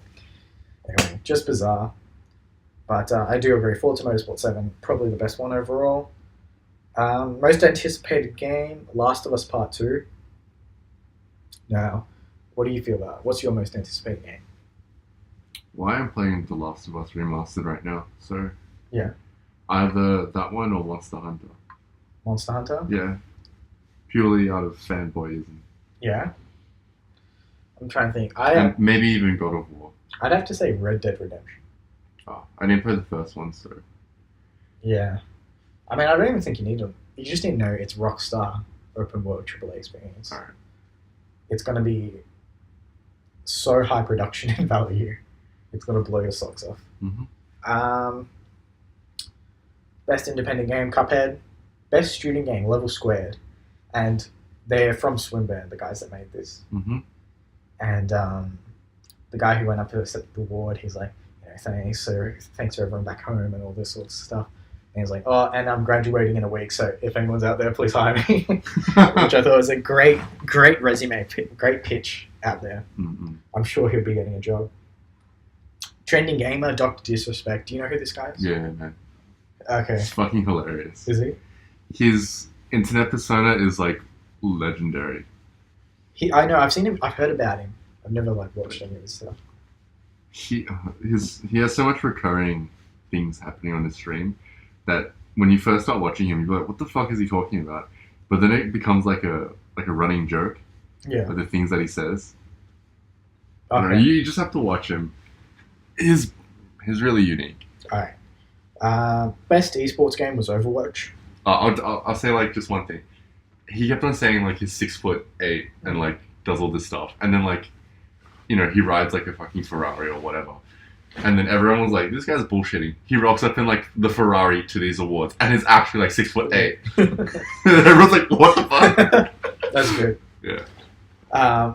Anyway, just bizarre. But I do agree, Forza Motorsport 7, probably the best one overall. Most anticipated game, Last of Us Part 2. Now, what do you feel about it? What's your most anticipated game? Well, I am playing The Last of Us Remastered right now, so... Yeah. Either that one or Monster Hunter. Monster Hunter? Yeah. Purely out of fanboyism. Yeah? I'm trying to think. And maybe even God of War. I'd have to say Red Dead Redemption. Oh, I didn't play the first one, so... Yeah. I mean, I don't even think you need to... You just need to know it's Rockstar open world AAA experience. Alright. It's going to be so high production in value. It's going to blow your socks off. Mm-hmm. Best independent game, Cuphead. Best shooting game, Level Squared. And they're from Swinburne, the guys that made this. Mm-hmm. And the guy who went up to accept the award, he's like, thanks to everyone back home and all this sort of stuff. And he's like, oh, and I'm graduating in a week, so if anyone's out there, please hire me. Which I thought was a great resume, great pitch out there. Mm-hmm. I'm sure he'll be getting a job. Trending gamer, Dr. Disrespect. Do you know who this guy is? Yeah, man. Okay. It's fucking hilarious. Is he? His internet persona is like legendary. I know. I've seen him. I've heard about him. I've never watched any of his stuff. He has so much recurring things happening on his stream that when you first start watching him, you're like, "What the fuck is he talking about?" But then it becomes like a running joke. Yeah. With the things that he says. Okay. You just have to watch him. He's really unique. All right. Best esports game was Overwatch. I'll say just one thing. He kept on saying he's 6'8" and does all this stuff, and then he rides a fucking Ferrari or whatever, and then everyone was like, "This guy's bullshitting." He rocks up in the Ferrari to these awards, and is actually 6'8". Everyone's like, "What the fuck?" That's good. Yeah.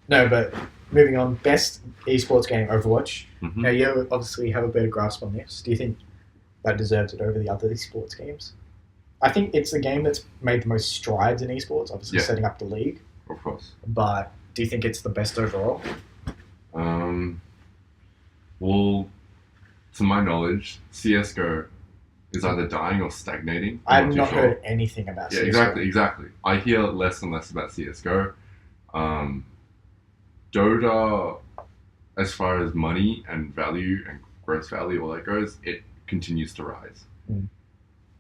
No, but moving on. Best esports game, Overwatch. Mm-hmm. Now you obviously have a better grasp on this. Do you think that deserves it over the other esports games? I think it's the game that's made the most strides in esports, obviously setting up the league. Of course. But do you think it's the best overall? Well, to my knowledge, CSGO is either dying or stagnating. I've not heard anything about CSGO. Exactly. I hear less and less about CSGO. Dota, as far as money and value and gross value, all that goes, it continues to rise. Mm.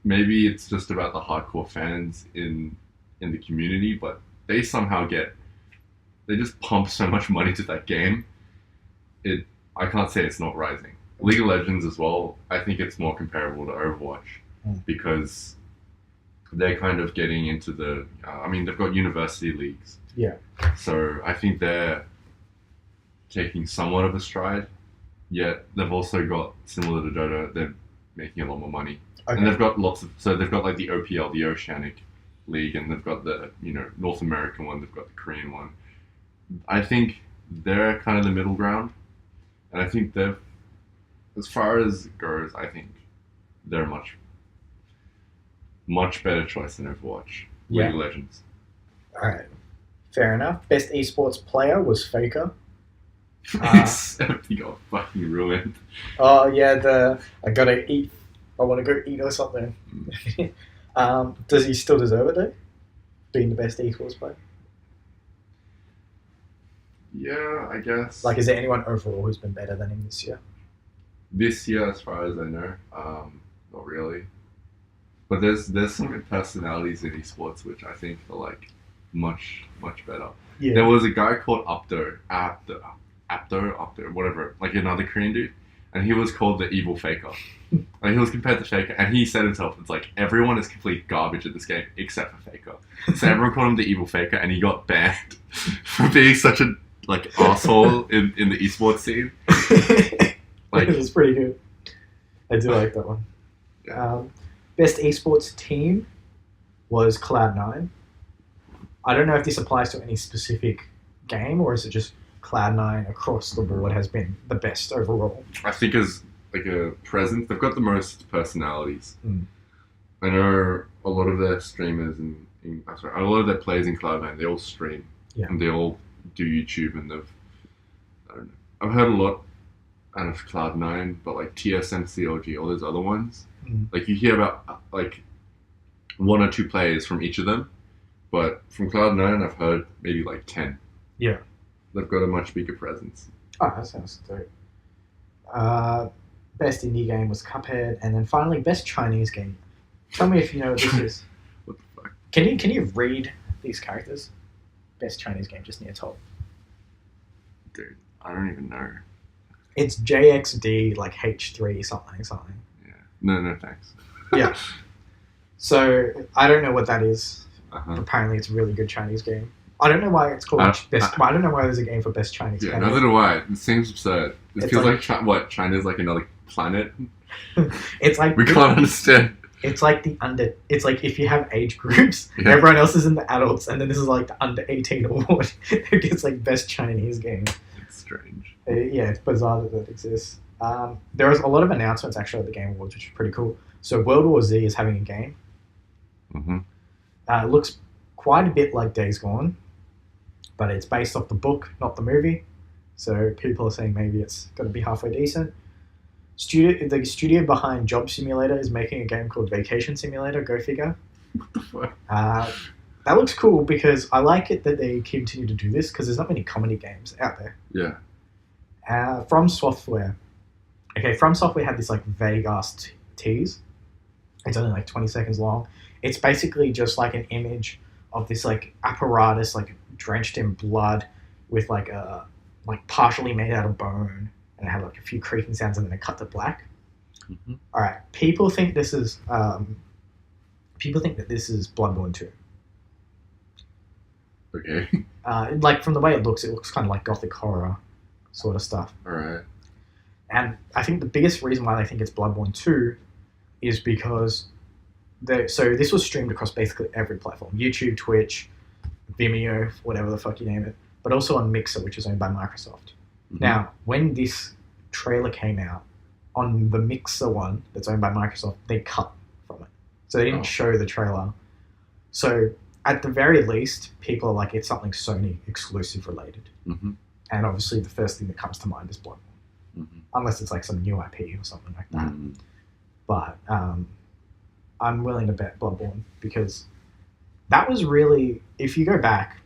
Maybe it's just about the hardcore fans in the community, but they somehow they just pump so much money to that game. I can't say it's not rising. League of Legends as well, I think it's more comparable to Overwatch because they're kind of getting into they've got university leagues. Yeah. So I think they're taking somewhat of a stride. Yet they've also got, similar to Dota, they're making a lot more money. Okay. And they've got they've got like the OPL, the Oceanic League, and they've got the, North American one, they've got the Korean one. I think they're kind of the middle ground. And I think they've, as far as it goes, I think they're a much, much better choice than Overwatch. Yeah. League of Legends. All right. Fair enough. Best esports player was Faker. He got fucking ruined. Oh, yeah, I gotta eat. I want to go eat or something. Does he still deserve it, though? Being the best esports player? Yeah, I guess. Like, is there anyone overall who's been better than him this year? This year, as far as I know, not really. But there's some good personalities in esports which I think are like much better. Yeah. There was a guy called Apto, whatever, like another Korean dude, and he was called the evil Faker. Like, he was compared to Faker, and he said himself, it's like, everyone is complete garbage at this game except for Faker. So everyone called him the evil Faker, and he got banned for being such a asshole in the esports scene. Like, it was pretty good. I do like that one. Yeah. Best esports team was Cloud9. I don't know if this applies to any specific game, or is it just Cloud9 across the board has been the best overall? I think as like a presence, they've got the most personalities. Mm. I know a lot of their streamers a lot of their players in Cloud9, they all stream. Yeah. And they all do YouTube, and I don't know. I've heard a lot out of Cloud9, but like TSMCOG, all those other ones, like you hear about like one or two players from each of them, but from Cloud9 I've heard maybe like 10. Yeah. They've got a much bigger presence. Oh, that sounds dope. Best indie game was Cuphead, and then finally best Chinese game. Tell me if you know what this is. What the fuck? Can you read these characters? Best Chinese game, just near top. Dude, I don't even know. It's JXD like H3 something. Yeah. No thanks. Yeah. So I don't know what that is. Uh-huh. Apparently, it's a really good Chinese game. I don't know why it's called best. I don't know why there's a game for best Chinese game. Yeah, neither do I. It seems absurd. It feels like China's like another planet. It's like we can't understand. It's like It's like if you have age groups, everyone else is in the adults, and then this is like the under 18 award. It gets like best Chinese game. It's strange. Yeah, it's bizarre that it exists. There was a lot of announcements actually at the Game Awards, which is pretty cool. So World War Z is having a game. Mm-hmm. It looks quite a bit like Days Gone, but it's based off the book, not the movie. So people are saying maybe it's going to be halfway decent. The studio behind Job Simulator is making a game called Vacation Simulator. Go figure. What the fuck? That looks cool because I like it that they continue to do this because there's not many comedy games out there. Yeah. From Software. Okay, From Software had this like vague ass tease. It's only like 20 seconds long. It's basically just like an image of this like apparatus like drenched in blood with like a partially made out of bone, and it had like a few creaking sounds, and then it cut to black. Mm-hmm. All right, people think this is Bloodborne 2. Okay. Like from the way it looks kind of like gothic horror sort of stuff. All right. And I think the biggest reason why they think it's Bloodborne 2 is because so this was streamed across basically every platform: YouTube, Twitch, Vimeo, whatever the fuck you name it, but also on Mixer, which is owned by Microsoft. Mm-hmm. Now, when this trailer came out, on the Mixer one that's owned by Microsoft, they cut from it. So they didn't show the trailer. So at the very least, people are like, it's something Sony exclusive related. Mm-hmm. And obviously the first thing that comes to mind is Bloodborne. Mm-hmm. Unless it's like some new IP or something like that. Mm-hmm. But I'm willing to bet Bloodborne because that was really, if you go back,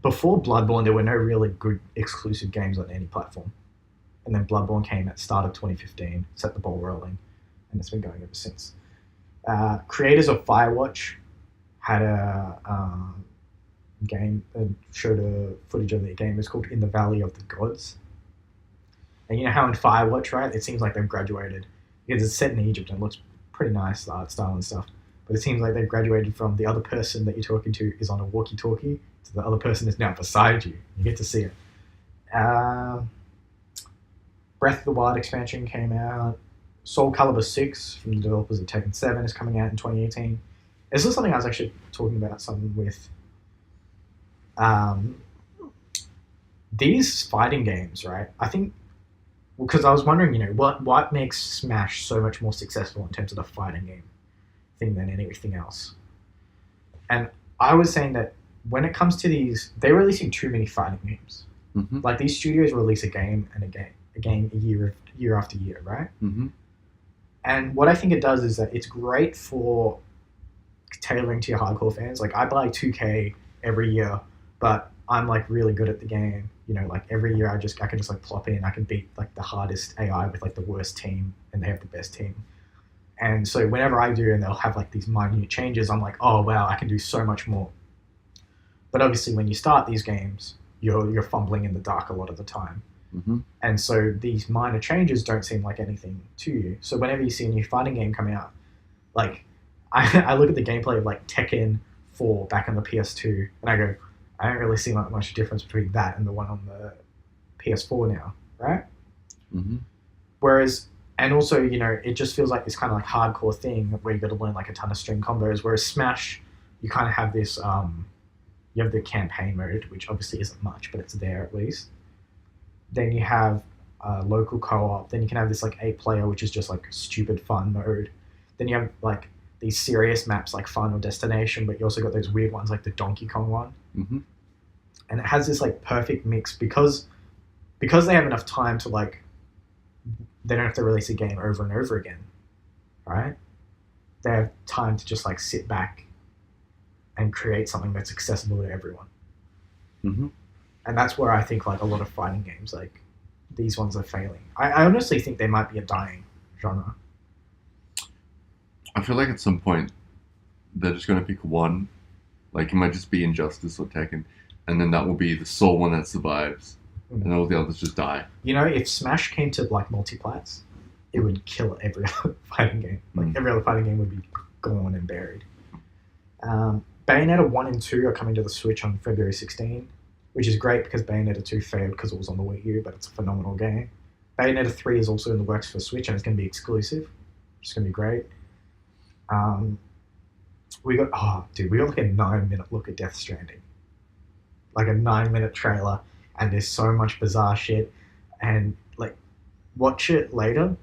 before Bloodborne, there were no really good exclusive games on any platform. And then Bloodborne came at the start of 2015, set the ball rolling, and it's been going ever since. Creators of Firewatch had a game, showed a footage of their game. It's called In the Valley of the Gods. And you know how in Firewatch, right, it seems like they've graduated. Because it's set in Egypt and it looks pretty nice, the art style and stuff. But it seems like they've graduated from the other person that you're talking to is on a walkie-talkie to the other person is now beside you. You get to see it. Breath of the Wild expansion came out. Soul Calibur 6 from the developers of Tekken 7 is coming out in 2018. This is something I was actually talking about something with. These fighting games, right? I think because I was wondering, what makes Smash so much more successful in terms of the fighting game thing than anything else. And I was saying that when it comes to these, they're releasing too many fighting games. Mm-hmm. Like these studios release a game year after year, right? Mm-hmm. And what I think it does is that it's great for tailoring to your hardcore fans. Like I buy 2K every year, but I'm like really good at the game. Like every year I can just like plop in. I can beat like the hardest AI with like the worst team, and they have the best team. And so whenever I do, and they'll have like these minute changes, I'm like, oh wow, I can do so much more. But obviously, when you start these games, you're fumbling in the dark a lot of the time. Mm-hmm. And so these minor changes don't seem like anything to you. So whenever you see a new fighting game come out, like I look at the gameplay of like Tekken 4 back on the PS2, and I go, I don't really see much difference between that and the one on the PS4 now, right? Mm-hmm. Whereas, and also, it just feels like this kind of like hardcore thing where you got to learn like a ton of string combos. Whereas Smash, you kind of have this, you have the campaign mode, which obviously isn't much, but it's there at least. Then you have local co-op. Then you can have this like 8-player, which is just like stupid fun mode. Then you have like these serious maps like Final Destination, but you also got those weird ones like the Donkey Kong one. Mm-hmm. And it has this like perfect mix because they have enough time to like, they don't have to release a game over and over again, right? They have time to just like sit back and create something that's accessible to everyone. Mm-hmm. And that's where I think like a lot of fighting games, like these ones are failing. I honestly think they might be a dying genre. I feel like at some point they're just going to pick one. Like it might just be Injustice or Tekken, and then that will be the sole one that survives, and all the others just die. If Smash came to like multiplats, it would kill every other fighting game. Like every other fighting game would be gone and buried. Bayonetta 1 and 2 are coming to the Switch on February 16, which is great because Bayonetta 2 failed because it was on the Wii U, but it's a phenomenal game. Bayonetta 3 is also in the works for Switch, and it's going to be exclusive, which is going to be great. We got like a 9-minute look at Death Stranding. Like a 9-minute trailer, and there's so much bizarre shit, and like watch it later,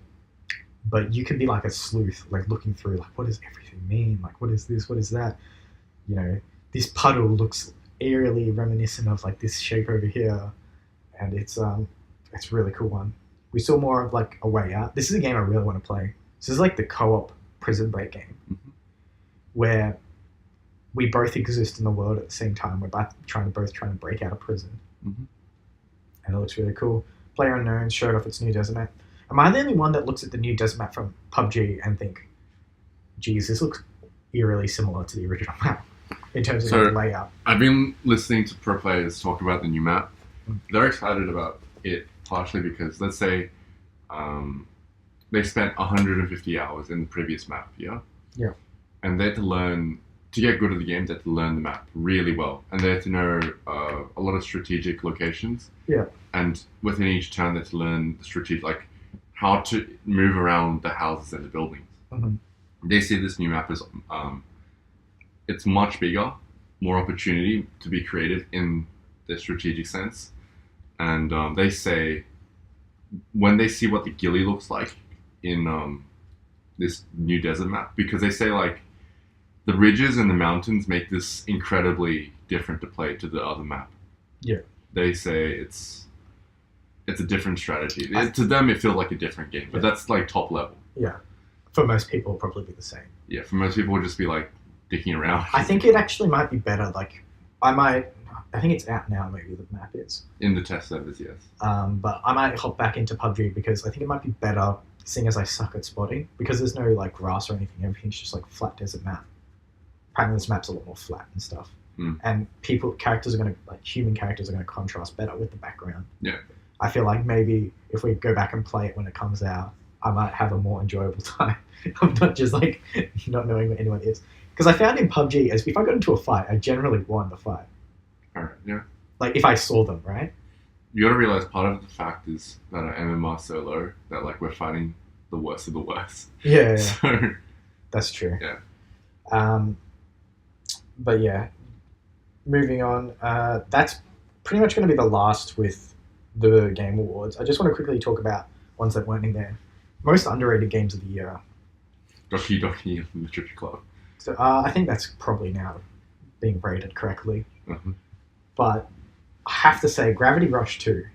but you can be like a sleuth, like looking through like, what does everything mean? Like, what is this? What is that? This puddle looks eerily reminiscent of like this shape over here, and it's a really cool one. We saw more of like A Way Out. This is a game I really want to play. This is like the co-op prison break game, where we both exist in the world at the same time. We're both trying to break out of prison, and it looks really cool. PlayerUnknown's showed off its new desert map. Am I the only one that looks at the new desert map from PUBG and think, geez, this looks eerily similar to the original map in terms of layout? I've been listening to pro players talk about the new map. They're excited about it partially because, let's say, they spent 150 hours in the previous map, yeah? Yeah. And they had to learn, to get good at the game, they had to learn the map really well. And they had to know a lot of strategic locations. Yeah. And within each turn, they had to learn the strategic, like how to move around the houses and the buildings. Mm-hmm. They see this new map as it's much bigger, more opportunity to be creative in the strategic sense. And they say when they see what the ghillie looks like in this new desert map, because they say like the ridges and the mountains make this incredibly different to play to the other map. Yeah. They say it's a different strategy. To them, it feels like a different game, but that's like top level. Yeah. For most people, it'll probably be the same. Yeah, for most people, it'll just be like dicking around. I think it actually might be better. Like, I think it's out now, maybe the map is. In the test servers, yes. But I might hop back into PUBG because I think it might be better, seeing as I suck at spotting, because there's no like grass or anything. Everything's just like flat desert map. Apparently this map's a lot more flat and stuff. And human characters are going to contrast better with the background. Yeah. I feel like maybe if we go back and play it when it comes out, I might have a more enjoyable time. I'm not just like not knowing what anyone is. Because I found in PUBG, if I got into a fight, I generally won the fight. Alright, yeah. Like if I saw them, right? you got to realize part of the fact is that our MMR so low that like we're fighting the worst of the worst. Yeah, So that's true. yeah. But yeah, moving on. That's pretty much going to be the last with the Game Awards. I just want to quickly talk about ones that weren't in there. Most underrated games of the year. Doki Doki Literature Club. So I think that's probably now being rated correctly. Mm-hmm. But I have to say, Gravity Rush 2.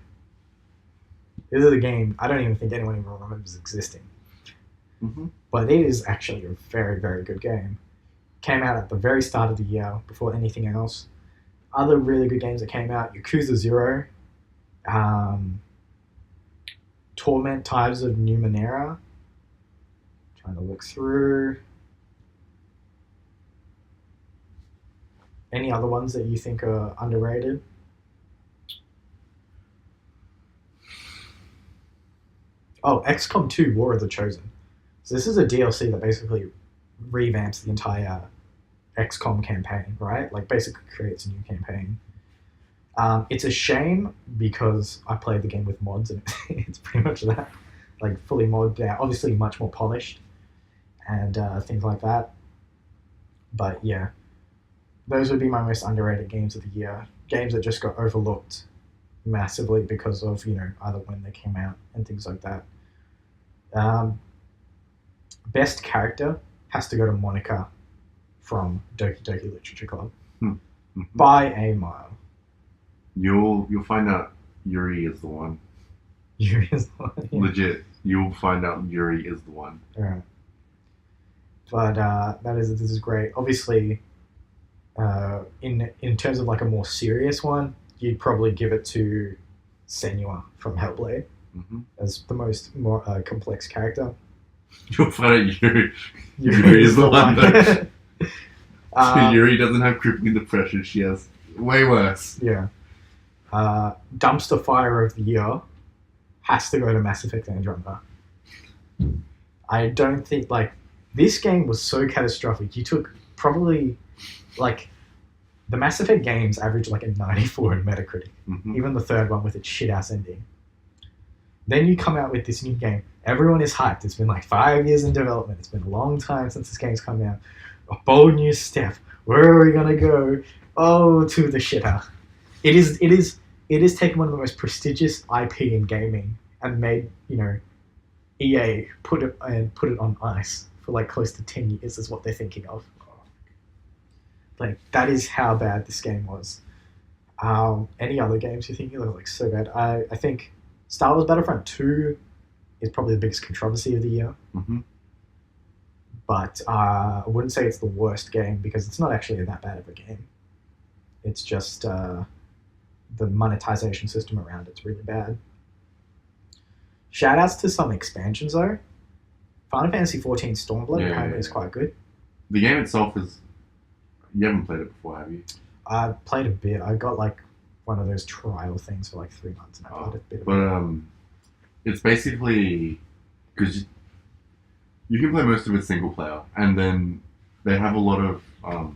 This is a game I don't even think anyone even remembers existing. Mm-hmm. But it is actually a very, very good game. Came out at the very start of the year, before anything else. Other really good games that came out, Yakuza 0, Torment Tides of Numenera. Trying to look through. Any other ones that you think are underrated? Oh, XCOM 2 War of the Chosen. So this is a DLC that basically revamps the entire XCOM campaign, right? Like basically creates a new campaign. It's a shame because I played the game with mods and it's pretty much that. Like fully modded out. Obviously much more polished and things like that. But yeah, those would be my most underrated games of the year. Games that just got overlooked massively because of, either when they came out and things like that. Best character has to go to Monica from Doki Doki Literature Club. Mm-hmm. By a mile. You'll find out Yuri is the one. Yuri is the one. Yeah. Legit, you'll find out Yuri is the one. Alright. But this is great. Obviously, in terms of like a more serious one, you'd probably give it to Senua from Hellblade as the more complex character. You'll find out Yuri is the one. Yuri doesn't have crippling depression. She has way worse. Yeah. Dumpster fire of the year has to go to Mass Effect Andromeda. I don't think this game was so catastrophic. You took probably the Mass Effect games average a 94 in Metacritic. Mm-hmm. Even the third one with its shit ass ending. Then you come out with this new game. Everyone is hyped. It's been 5 years in development. It's been a long time since this game's come out. A bold new step. Where are we gonna go? Oh, to the shitter. It is taken one of the most prestigious IP in gaming and made EA put it on ice for close to 10 years is what they're thinking of. That is how bad this game was. Any other games you think are so bad? I think Star Wars Battlefront 2 is probably the biggest controversy of the year. Mm-hmm. But I wouldn't say it's the worst game because it's not actually that bad of a game. It's just the monetization system around it's really bad. Shoutouts to some expansions though. Final Fantasy XIV Stormblood apparently is quite good. The game itself is... You haven't played it before, have you? I played a bit. I got one of those trial things for 3 months and I played a bit of it. It's basically... Because you can play most of it single player and then they have a lot of...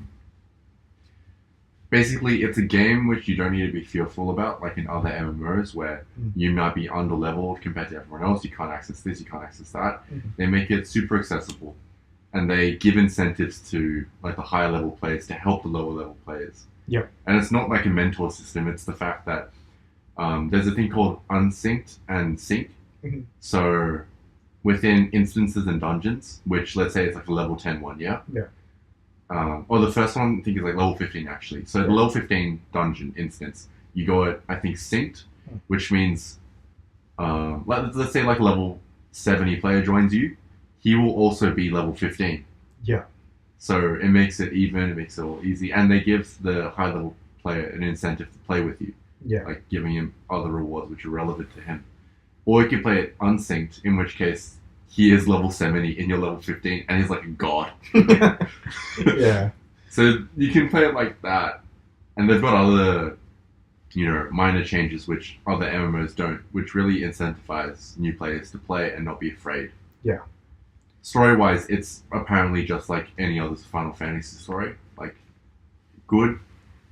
Basically, it's a game which you don't need to be fearful about, like in other MMOs where you might be under-leveled compared to everyone else. You can't access this, you can't access that. Mm-hmm. They make it super accessible. And they give incentives to the higher level players to help the lower level players. Yep. And it's not like a mentor system. It's the fact that there's a thing called unsynced and sync. Mm-hmm. So within instances and dungeons, which let's say it's a level 10 one, yeah? Yeah. Or the first one I think is level 15 actually. So the level 15 dungeon instance, you go at I think synced, which means let's say a level 70 player joins you, he will also be level 15. Yeah. So it makes it even, it makes it all easy, and they give the high level player an incentive to play with you. Yeah. Giving him other rewards which are relevant to him. Or you can play it unsynced, in which case he is level 70 and you're level 15 and he's like a god. Yeah. So you can play it like that. And they've got other, minor changes which other MMOs don't, which really incentivize new players to play and not be afraid. Yeah. Story-wise, it's apparently just like any other Final Fantasy story. Good,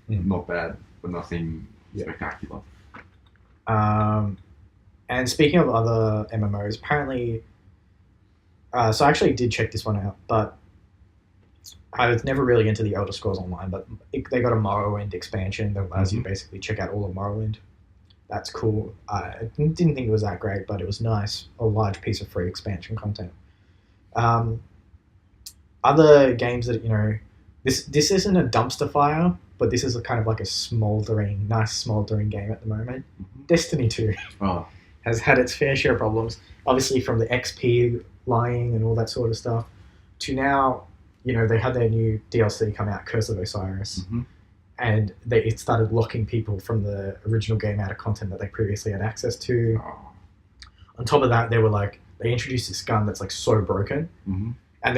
not bad, but nothing spectacular. And speaking of other MMOs, apparently, so I actually did check this one out, but I was never really into the Elder Scrolls Online, but they got a Morrowind expansion that allows you to basically check out all of Morrowind. That's cool. I didn't think it was that great, but it was nice. A large piece of free expansion content. Um, Other games that, this isn't a dumpster fire, but this is a kind of like a nice smoldering game at the moment. Destiny 2 Oh, has had its fair share of problems, obviously from the XP lying and all that sort of stuff, to now, they had their new DLC come out, Curse of Osiris, and it started locking people from the original game out of content that they previously had access to. oh. On top of that, they introduced this gun that's like so broken, and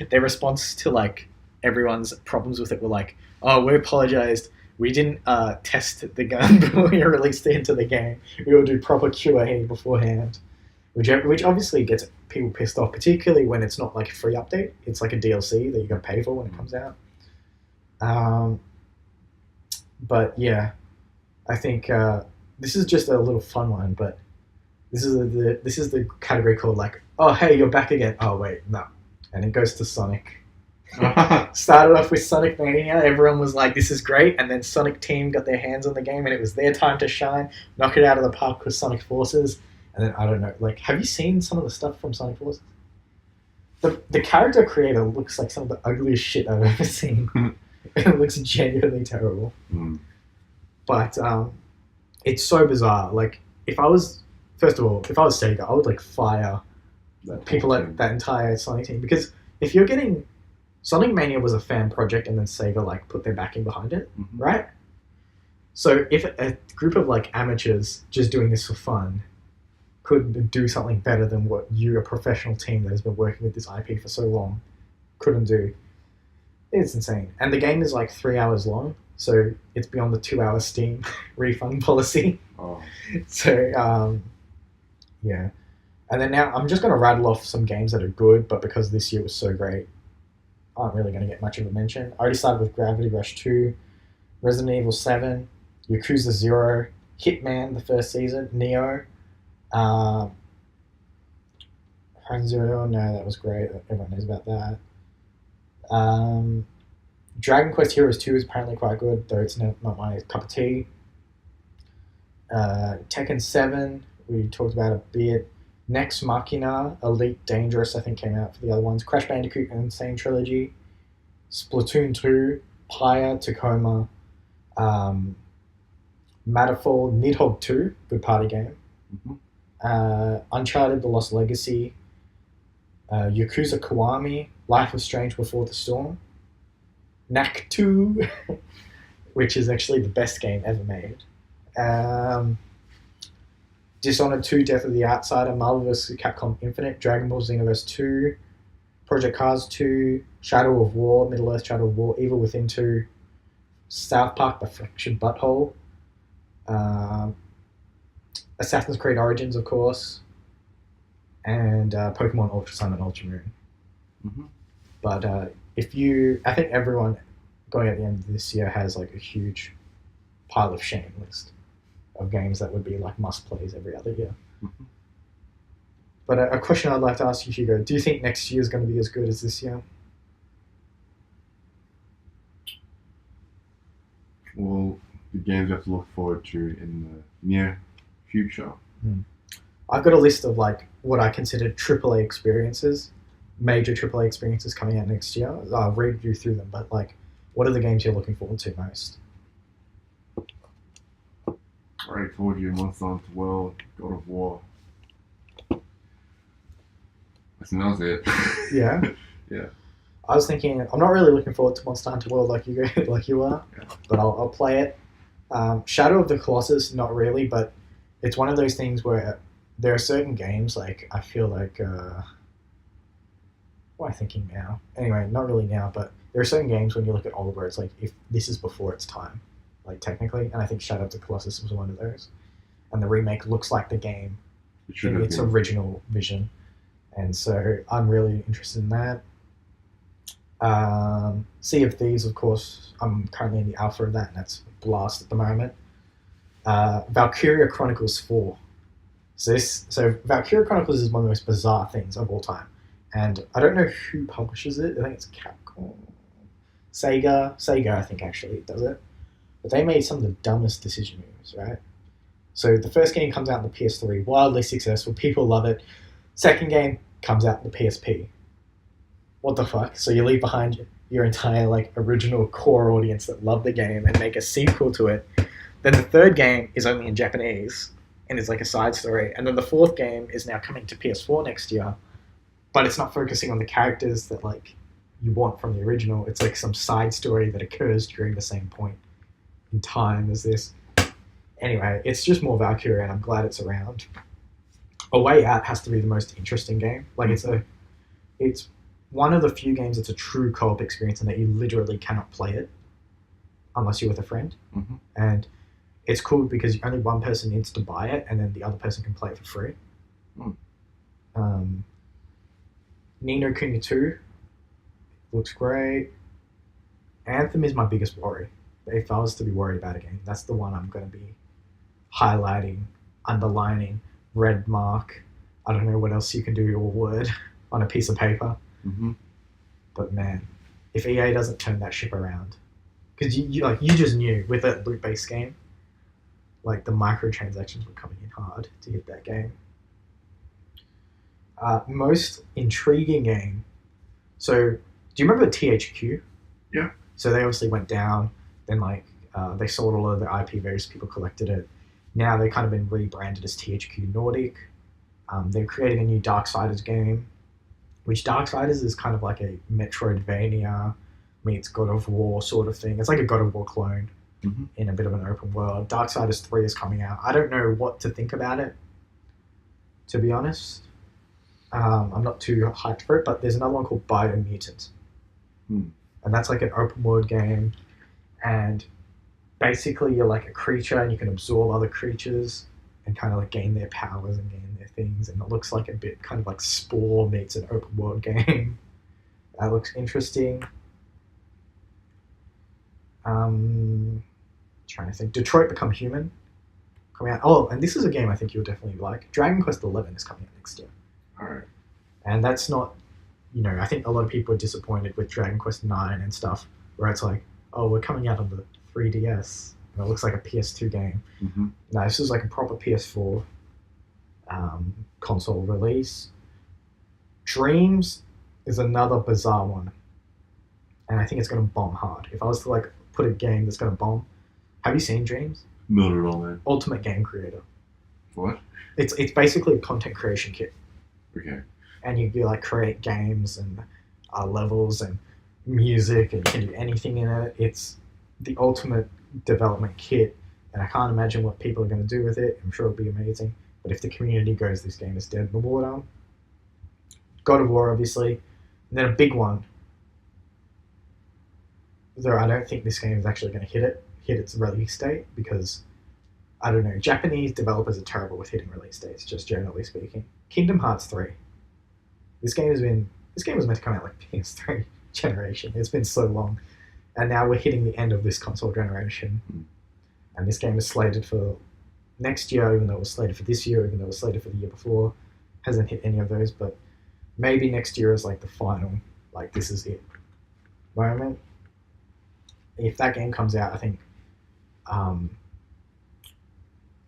their response to like everyone's problems with it were like, "Oh, we apologized. We didn't test the gun before we released it into the game. We will do proper QA beforehand," which obviously gets people pissed off, particularly when it's not like a free update. It's like a DLC that you got to pay for when it comes out. But yeah, I think this is just a little fun one. But this is the category called like, "Oh hey, you're back again." Oh wait, no, and it goes to Sonic. Started off with Sonic Mania. Everyone was like, "This is great," and then Sonic Team got their hands on the game, and it was their time to shine, knock it out of the park with Sonic Forces. And then I don't know, like, have you seen some of the stuff from Sonic Forces? The character creator looks like some of the ugliest shit I've ever seen. It looks genuinely terrible. But it's so bizarre. Like, if I was Sega, I would like fire people at that entire Sonic team, because if you're getting Sonic Mania was a fan project, and then Sega like put their backing behind it, right? So if a group of like amateurs just doing this for fun could do something better than what a professional team that has been working with this IP for so long, couldn't do, it's insane. And the game is like 3 hours long, so it's beyond the 2-hour Steam refund policy. Oh. So yeah. And then now I'm just going to rattle off some games that are good, but because this year was so great, aren't really going to get much of a mention. I already started with Gravity Rush 2, Resident Evil 7, Yakuza 0, Hitman, the first season, Neo, Horizon Zero Dawn, no, that was great. Everyone knows about that. Dragon Quest Heroes 2 is apparently quite good, though it's not my cup of tea. Tekken 7, we talked about a bit. Next Machina, Elite Dangerous, I think came out for the other ones. Crash Bandicoot and Insane Trilogy, Splatoon 2, Pyre, Tacoma, Matterfall, Nidhogg 2, good party game. Uncharted: The Lost Legacy, Yakuza Kiwami, Life is Strange Before the Storm, Knack 2, which is actually the best game ever made. Dishonored 2, Death of the Outsider, Marvel vs. Capcom Infinite, Dragon Ball Xenoverse 2, Project Cars 2, Shadow of War, Middle-earth Shadow of War, Evil Within 2, South Park: The Fractured Butthole, Assassin's Creed Origins, of course, and Pokemon Ultra Sun and Ultra Moon. But I think everyone going at the end of this year has like a huge pile of shame list of games that would be like must-plays every other year. But a question I'd like to ask you, Hugo, do you think next year is going to be as good as this year? Well, the games you have to look forward to in the near future. I've got a list of like what I consider AAA experiences, major AAA experiences coming out next year. I'll read you through them, but like, what are the games you're looking forward to most? I already told you, Monster Hunter World, God of War. I think that was it. Yeah? Yeah. I was thinking, I'm not really looking forward to Monster Hunter World like you are, but I'll play it. Shadow of the Colossus, not really, but it's one of those things where there are certain games, like, I feel like, what am I thinking now? Anyway, not really now, but there are certain games when you look at old where it's like, if this is before its time, like, technically, and I think Shadow of the Colossus was one of those. And the remake looks like the game in its original vision. And so I'm really interested in that. Sea of Thieves, of course, I'm currently in the alpha of that, and that's blast at the moment. Valkyria Chronicles 4. So Valkyria Chronicles is one of the most bizarre things of all time. And I don't know who publishes it. I think it's Capcom. Sega, I think, actually does it. But they made some of the dumbest decision moves, right? So the first game comes out on the PS3, wildly successful, people love it. Second game comes out on the PSP. What the fuck? So you leave behind your entire like original core audience that love the game and make a sequel to it. Then the third game is only in Japanese and is like a side story. And then the fourth game is now coming to PS4 next year, but it's not focusing on the characters that like you want from the original. It's like some side story that occurs during the same point in time as this. Anyway, it's just more Valkyria, and I'm glad it's around. A Way Out has to be the most interesting game. Like it's one of the few games that's a true co-op experience, and that you literally cannot play it unless you're with a friend. Mm-hmm. And it's cool because only one person needs to buy it, and then the other person can play it for free. Ni no Kuni 2 looks great. Anthem is my biggest worry. If I was to be worried about a game, that's the one I'm going to be highlighting, underlining, red mark. I don't know what else you can do your word on a piece of paper. Mm-hmm. But man, if EA doesn't turn that ship around, because you just knew with a loot-based game, like the microtransactions were coming in hard to hit that game. Most intriguing game. So, do you remember THQ? Yeah. So they obviously went down. Then they sold all of their IP. Various people collected it. Now they've kind of been rebranded as THQ Nordic. They're creating a new Darksiders game, which Darksiders is kind of like a Metroidvania meets God of War sort of thing. It's like a God of War clone in a bit of an open world. Darksiders 3 is coming out. I don't know what to think about it, to be honest. I'm not too hyped for it, but there's another one called Biomutant. And that's like an open world game. And basically you're like a creature and you can absorb other creatures and kind of like gain their powers and gain their things. And it looks like a bit kind of like Spore meets an open world game. That looks interesting. Trying to think. Detroit Become Human coming out. Oh, and this is a game I think you'll definitely like. Dragon Quest XI is coming out next year. All right. And that's not, I think a lot of people are disappointed with Dragon Quest IX and stuff, where it's like, oh, we're coming out on the 3DS, and it looks like a PS2 game. Mm-hmm. No, this is like a proper PS4 console release. Dreams is another bizarre one, and I think it's going to bomb hard. If I was to like put a game that's going to bomb, have you seen Dreams? Not at all, man. Ultimate Game Creator. What? It's basically a content creation kit. Okay. And you like create games and levels and music, and you can do anything in it. It's the ultimate development kit, and I can't imagine what people are going to do with it. I'm sure it'll be amazing. But if the community goes, this game is dead in the water. God of War, obviously. And then a big one, though I don't think this game is actually going to hit its release date, because I don't know, Japanese developers are terrible with hitting release dates, just generally speaking. Kingdom Hearts 3. This game was meant to come out like PS3 generation. It's been so long. And now we're hitting the end of this console generation. And this game is slated for next year, even though it was slated for this year, even though it was slated for the year before. Hasn't hit any of those, but maybe next year is like the final, like this is it moment. If that game comes out, I think,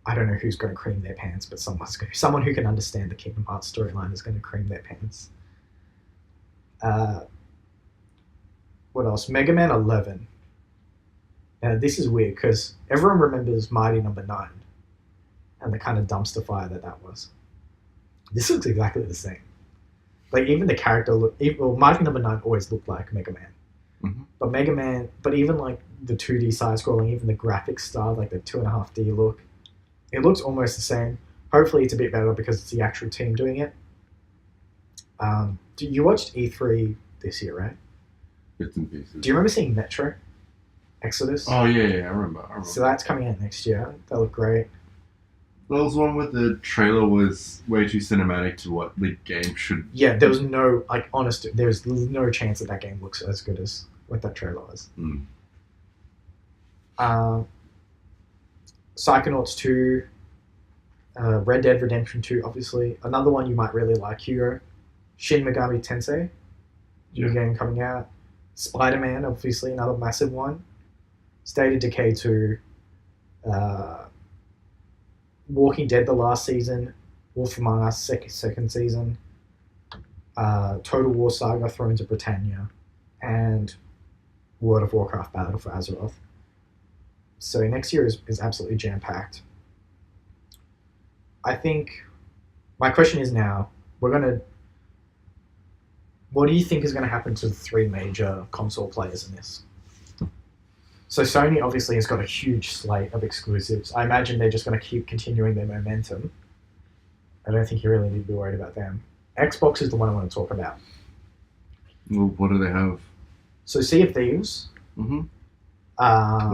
I don't know who's going to cream their pants, but someone who can understand the Kingdom Hearts storyline is going to cream their pants. What else? Mega Man 11. Now, this is weird because everyone remembers Mighty Number 9 and the kind of dumpster fire that was. This looks exactly the same. Like, even the character Mighty Number 9 always looked like Mega Man. Mm-hmm. But even like the 2D side scrolling, even the graphics style, like the 2.5D look, it looks almost the same. Hopefully it's a bit better because it's the actual team doing it. You watched E3 this year, right? Bits and pieces. Do you remember seeing Metro Exodus? Oh, yeah, I remember. So that's coming out next year. That looked great. That was one where the trailer was way too cinematic to what the game should. Yeah, there was no, there's no chance that game looks as good as what that trailer was. Psychonauts 2, Red Dead Redemption 2, obviously. Another one you might really like, Hugo. Shin Megami Tensei, new game coming out. Spider-Man, obviously, another massive one. State of Decay 2, Walking Dead the last season, Wolf Among Us second season, Total War Saga Thrones of Britannia, and World of Warcraft Battle for Azeroth. So next year is absolutely jam-packed. I think my question is now, what do you think is going to happen to the three major console players in this? So Sony obviously has got a huge slate of exclusives. I imagine they're just going to keep continuing their momentum. I don't think you really need to be worried about them. Xbox is the one I want to talk about. Well, what do they have? So Sea of Thieves. Mm-hmm.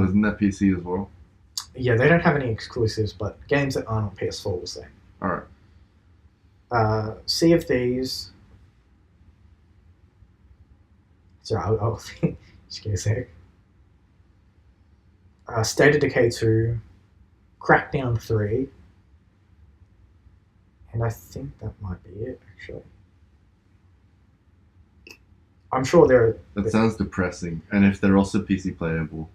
Isn't that PC as well? Yeah, they don't have any exclusives, but games that aren't on PS4 will say. All right. Sea of Thieves. Sorry, I'll think. Just give me a sec. State of Decay 2, Crackdown 3, and I think that might be it, actually. I'm sure That sounds depressing, and if they're also PC playable,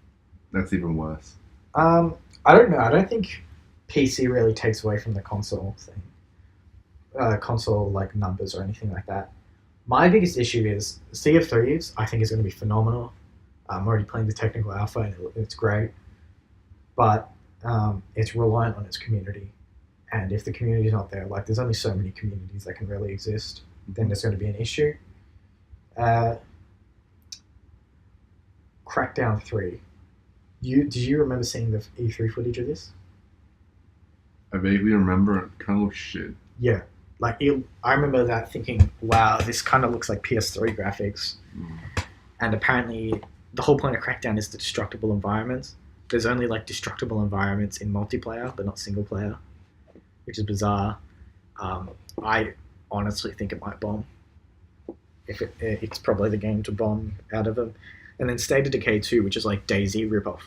that's even worse. I don't know. I don't think PC really takes away from the console thing. Console, like, numbers or anything like that. My biggest issue is Sea of Thieves, I think, is going to be phenomenal. I'm already playing the technical alpha, and it's great. But it's reliant on its community. And if the community's not there, like, there's only so many communities that can really exist, then there's going to be an issue. Crackdown 3. Did you remember seeing the E3 footage of this? I vaguely remember it kind of looks shit. Yeah. Like, I remember that thinking, wow, this kind of looks like PS3 graphics. And apparently, the whole point of Crackdown is the destructible environments. There's only, like, destructible environments in multiplayer, but not single player, which is bizarre. I honestly think it might bomb. It's probably the game to bomb out of them. And then State of Decay 2, which is like DayZ ripoff,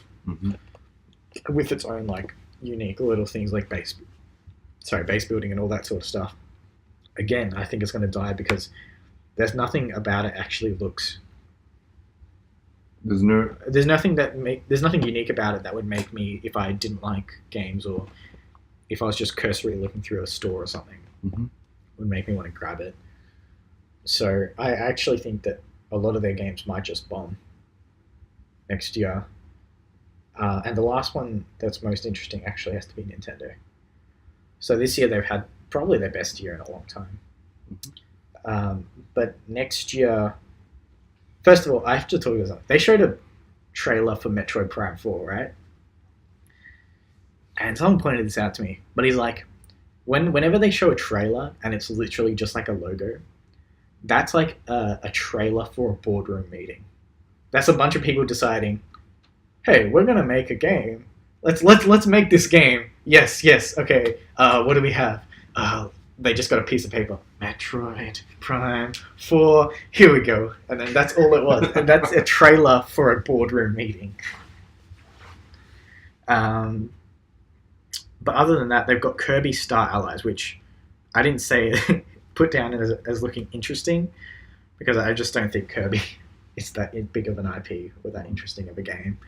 with its own, like, unique little things like base building and all that sort of stuff. Again, I think it's going to die because there's nothing about it actually looks. There's nothing unique about it that would make me, if I didn't like games or if I was just cursory looking through a store or something, would make me want to grab it. So I actually think that a lot of their games might just bomb next year. And the last one that's most interesting actually has to be Nintendo. So this year they've had probably their best year in a long time. But next year, first of all, I have to talk about something. They showed a trailer for Metroid Prime 4, right? And someone pointed this out to me. But he's like, whenever they show a trailer and it's literally just like a logo, that's like a trailer for a boardroom meeting. That's a bunch of people deciding, hey, we're gonna make a game. Let's make this game. Yes, okay. What do we have? They just got a piece of paper. Metroid Prime 4. Here we go. And then that's all it was. And that's a trailer for a boardroom meeting. But other than that, they've got Kirby Star Allies, which I didn't say put down as looking interesting because I just don't think Kirby is that big of an IP or that interesting of a game.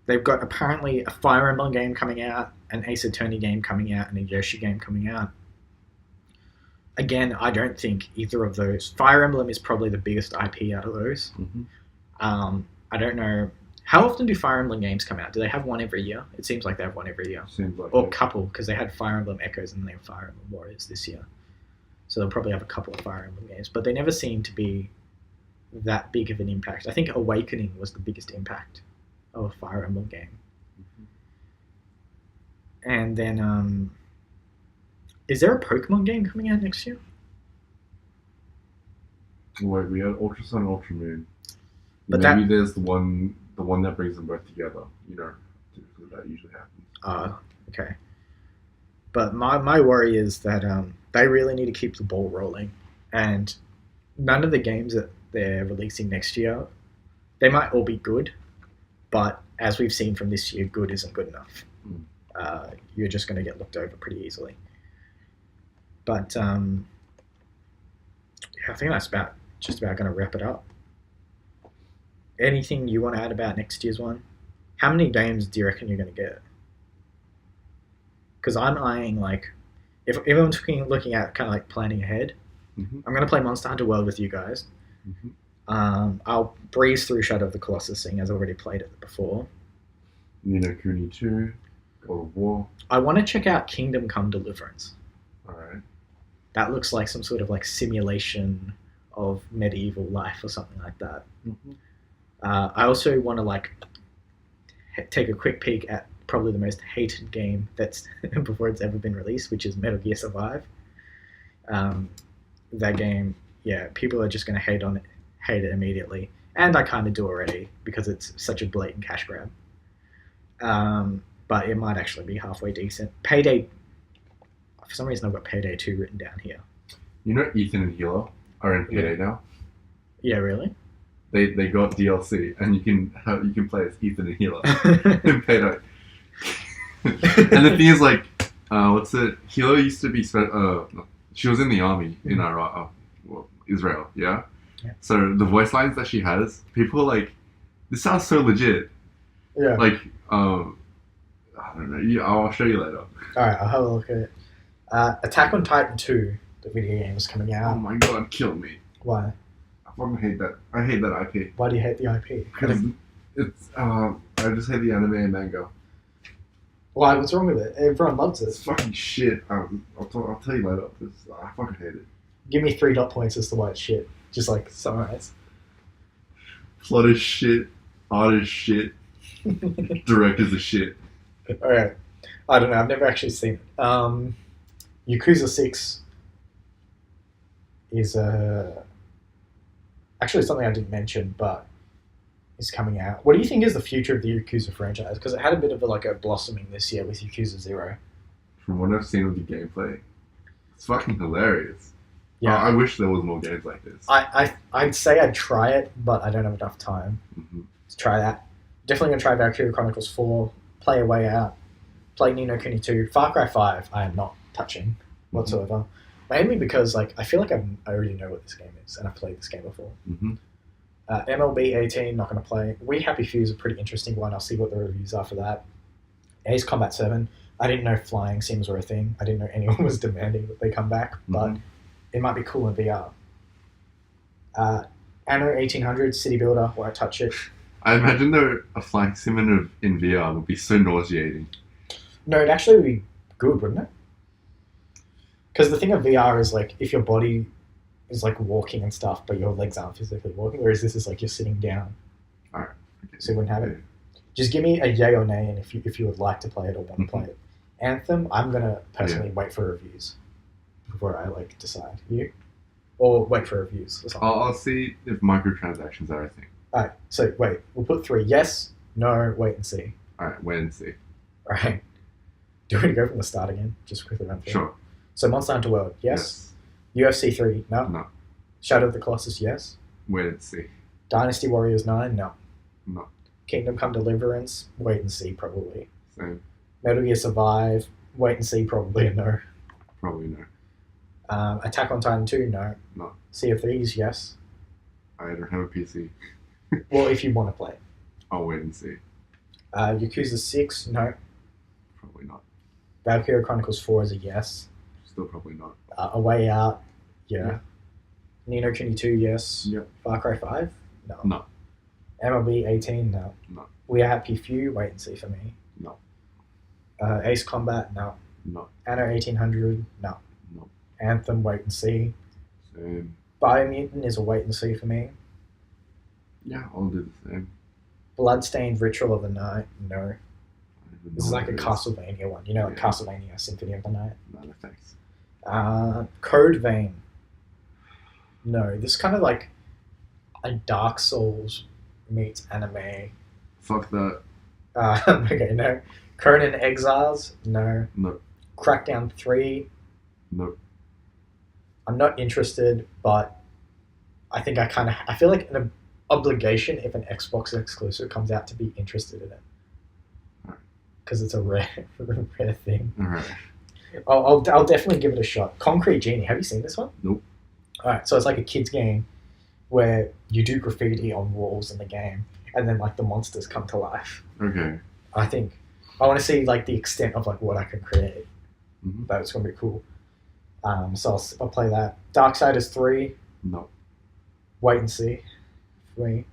They've got apparently a Fire Emblem game coming out, an Ace Attorney game coming out, and a Yoshi game coming out. Again, I don't think either of those. Fire Emblem is probably the biggest IP out of those. I don't know. How often do Fire Emblem games come out? Do they have one every year? It seems like they have one every year. Seems like or a couple, because they had Fire Emblem Echoes and they have Fire Emblem Warriors this year. So they'll probably have a couple of Fire Emblem games. But they never seem to be that big of an impact. I think Awakening was the biggest impact of a Fire Emblem game. And then, is there a Pokemon game coming out next year? Wait, we had Ultra Sun and Ultra Moon. But maybe there's the one that brings them both together. You know, that usually happens. Okay. But my worry is that they really need to keep the ball rolling, and none of the games that they're releasing next year, they might all be good, but as we've seen from this year, good isn't good enough. Mm. You're just going to get looked over pretty easily. But yeah, I think that's just about going to wrap it up. Anything you want to add about next year's one? How many games do you reckon you're going to get? Because I'm eyeing, like, if I'm looking at kind of like planning ahead, Mm-hmm. I'm going to play Monster Hunter World with you guys. Mm-hmm. I'll breeze through Shadow of the Colossus, seeing as I've already played it before. Ni no Kuni 2, God of War. I want to check out Kingdom Come Deliverance. Alright. That looks like some sort of like simulation of medieval life or something like that. Mm-hmm. I also want to like take a quick peek at probably the most hated game that's before it's ever been released, which is Metal Gear Survive. That game, yeah, people are just going to hate it immediately, and I kind of do already because it's such a blatant cash grab. But it might actually be halfway decent. Payday, for some reason I've got Payday 2 written down here. You know Ethan and Hilo are in Payday now? Yeah, really? They got DLC, and you can play as Ethan and Hilo in Payday. And the thing is, like, what's it? Hilo used to be she was in the army in Iraq, Israel, yeah? So the voice lines that she has, people are like, this sounds so legit. Yeah. Like, I don't know. I'll show you later. Alright, I'll have a look at it. Attack on Titan 2, the video game, is coming Oh out. my god, kill me. Why? I fucking hate that. I hate that IP. Why do you hate the IP? Because it's, I just hate the anime and manga. Why? What's wrong with it? Everyone loves It's it. fucking shit. I'll tell you later. I fucking hate it. Give me 3 dot points as to why it's shit. Just like summarize. Plot is shit. Art is shit. Directors are shit. Alright. I don't know. I've never actually seen it. Yakuza 6 is actually something I didn't mention, but is coming out. What do you think is the future of the Yakuza franchise? Because it had a bit of a blossoming this year with Yakuza 0. From what I've seen of the gameplay, it's fucking hilarious. Yeah. I wish there was more games like this. I'd say I'd try it, but I don't have enough time to try that. Definitely going to try Valkyria Chronicles 4, play A Way Out, play Ni no Kuni 2. Far Cry 5 I am not touching whatsoever. Mainly because I feel like I already know what this game is, and I've played this game before. MLB 18, not going to play. We Happy Few is a pretty interesting one. I'll see what the reviews are for that. Ace Combat 7. I didn't know flying sims were a thing. I didn't know anyone was demanding that they come back, but it might be cool in VR. Anno 1800, City Builder, won't touch it. I imagine though a flying sim in VR would be so nauseating. No, it'd actually be good, wouldn't it? Because the thing of VR is if your body is walking and stuff, but your legs aren't physically walking, whereas this is you're sitting down. Alright. Okay. So you wouldn't have it. Just give me a yay or nay, and if you would like to play it or want to play it. Anthem, I'm gonna personally wait for reviews before I decide. You? Or wait for reviews or something. I'll see if microtransactions are a thing. Alright, so wait, we'll put 3. Yes, no, wait and see. Alright, wait and see. Alright. Do you want to go from the start again? Just quickly run through. Sure. So Monster Hunter World, yes. UFC 3, no. No. Shadow of the Colossus, yes. Wait and see. Dynasty Warriors 9, no. No. Kingdom Come Deliverance, wait and see, probably. Same. Metal Gear Survive, wait and see, probably a no. Probably no. Attack on Titan 2, no. No. Sea of Thieves, yes. I don't have a PC. Well, if you want to play it. I'll wait and see. Yakuza 6, no. Probably not. Valkyria Chronicles 4 is a yes. Still probably not. A Way Out, yeah. Ni no Kuni 2, yes. Yep. Far Cry 5, no. No. MLB 18, no. No. We Are Happy Few, wait and see for me. No. Ace Combat, no. No. Anno 1800, no. No. Anthem, wait and see. Same. Biomutant is a wait and see for me. Yeah, I'll do the same. Bloodstained Ritual of the Night, no. I don't even This is know like a what it is. Castlevania one, Castlevania Symphony of the Night. No, thanks. Code Vein, no. This is kind of like a Dark Souls meets anime. Fuck that. Okay, no. Conan Exiles, no. No. Crackdown 3, No. I'm not interested, but I think I feel like obligation if an Xbox exclusive comes out to be interested in it. Because it's a rare thing. Alright. I'll definitely give it a shot. Concrete Genie, have you seen this one? Nope. Alright, so it's like a kid's game where you do graffiti on walls in the game and then like the monsters come to life. Okay. I think I want to see like the extent of like what I can create. Mm-hmm. That's going to be cool. So I'll play that. Darksiders 3. No. Wait and see for me.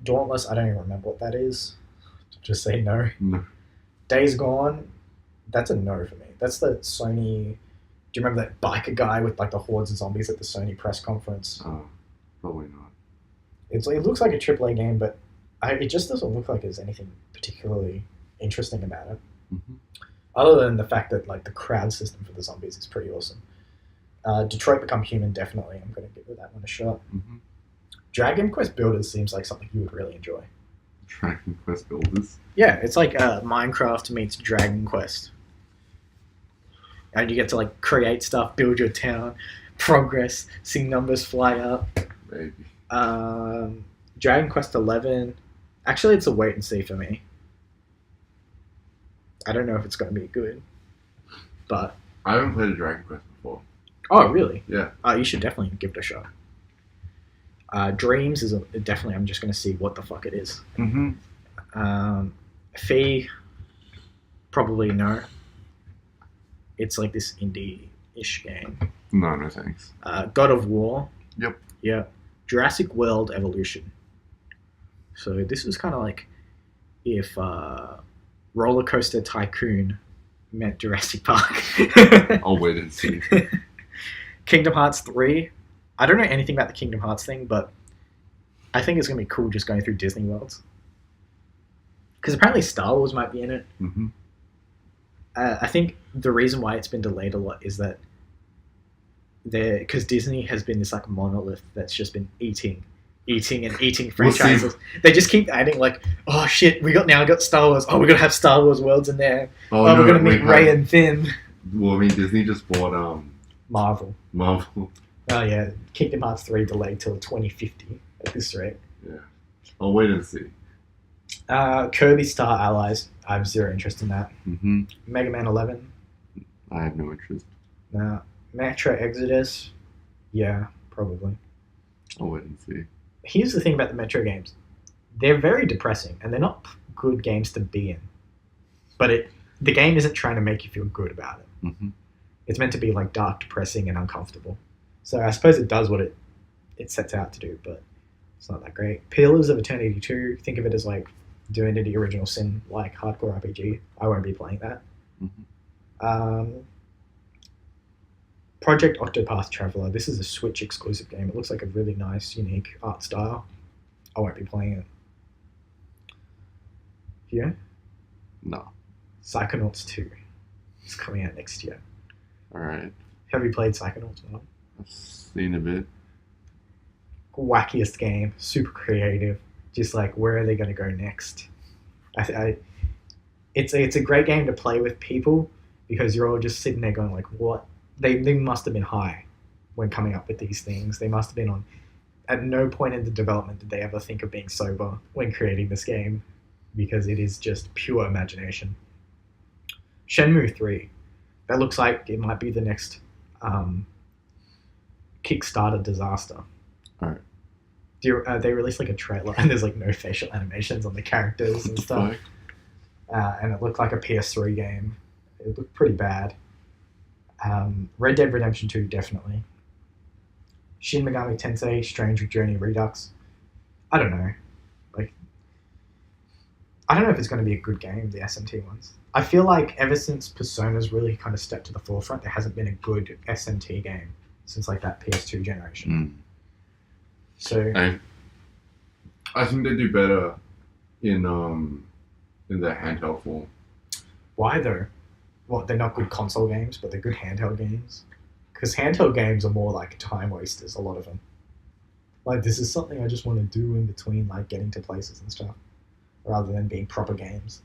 Dauntless, I don't even remember what that is. Just say no. No. Days Gone, that's a no for me. That's the Sony. Do you remember that biker guy with like the hordes of zombies at the Sony press conference? Oh, probably not. It looks like a AAA game, but it just doesn't look like there's anything particularly interesting about it. Mm-hmm. Other than the fact that like the crowd system for the zombies is pretty awesome. Detroit Become Human, definitely. I'm going to give that one a shot. Mm-hmm. Dragon Quest Builders seems like something you would really enjoy. Dragon Quest Builders? Yeah, it's like Minecraft meets Dragon Quest. And you get to like create stuff, build your town, progress, see numbers fly up. Maybe. Dragon Quest 11. Actually, it's a wait and see for me. I don't know if it's going to be good, but I haven't played a Dragon Quest before. oh really? Yeah. Oh, you should definitely give it a shot. Dreams is definitely. I'm just going to see what the fuck it is. Mm-hmm. Fee, probably no. It's like this indie-ish game. No thanks. God of War. Yep. Yeah. Jurassic World Evolution. So this was kind of like if Roller Coaster Tycoon met Jurassic Park. I'll wait and see. Kingdom Hearts 3. I don't know anything about the Kingdom Hearts thing, but I think it's going to be cool just going through Disney worlds. Because apparently Star Wars might be in it. Mm-hmm. I think the reason why it's been delayed a lot is that because Disney has been this like monolith that's just been eating franchises. They just keep adding like, oh shit, we got Star Wars. Oh, we're gonna have Star Wars worlds in there. Oh, we're gonna meet Rey and Finn. Well, I mean, Disney just bought Marvel. Oh yeah, Kingdom Hearts 3 delayed till 2050 at this rate. Yeah, I'll wait and see. Kirby Star Allies. I have zero interest in that. Mm-hmm. Mega Man 11. I have no interest. Metro Exodus. Yeah, probably. I'll wait and see. Here's the thing about the Metro games. They're very depressing, and they're not good games to be in. But the game isn't trying to make you feel good about it. Mm-hmm. It's meant to be like dark, depressing, and uncomfortable. So I suppose it does what it sets out to do, but it's not that great. Pillars of Eternity 2, think of it as like doing the original Sin, like hardcore RPG. I won't be playing that. Mm-hmm. Project Octopath Traveler. This is a Switch exclusive game. It looks like a really nice, unique art style. I won't be playing it. Yeah? No. Psychonauts 2. It's coming out next year. Alright. Have you played Psychonauts 1? I've seen a bit. Wackiest game. Super creative. Just like, where are they going to go next? It's a great game to play with people because you're all just sitting there going like, what? They must have been high when coming up with these things. They must have been on... At no point in the development did they ever think of being sober when creating this game because it is just pure imagination. Shenmue 3. That looks like it might be the next Kickstarter disaster. Alright. They released like a trailer and there's like no facial animations on the characters and stuff. And it looked like a PS3 game. It looked pretty bad. Red Dead Redemption 2, definitely. Shin Megami Tensei, Strange Journey Redux. I don't know. I don't know if it's going to be a good game, the SMT ones. I feel like ever since Persona's really kind of stepped to the forefront, there hasn't been a good SMT game since like that PS2 generation. So I think they do better in the handheld form. Why though? Well, they're not good console games, but they're good handheld games. Because handheld games are more like time wasters, a lot of them. Like, this is something I just want to do in between, like, getting to places and stuff. Rather than being proper games.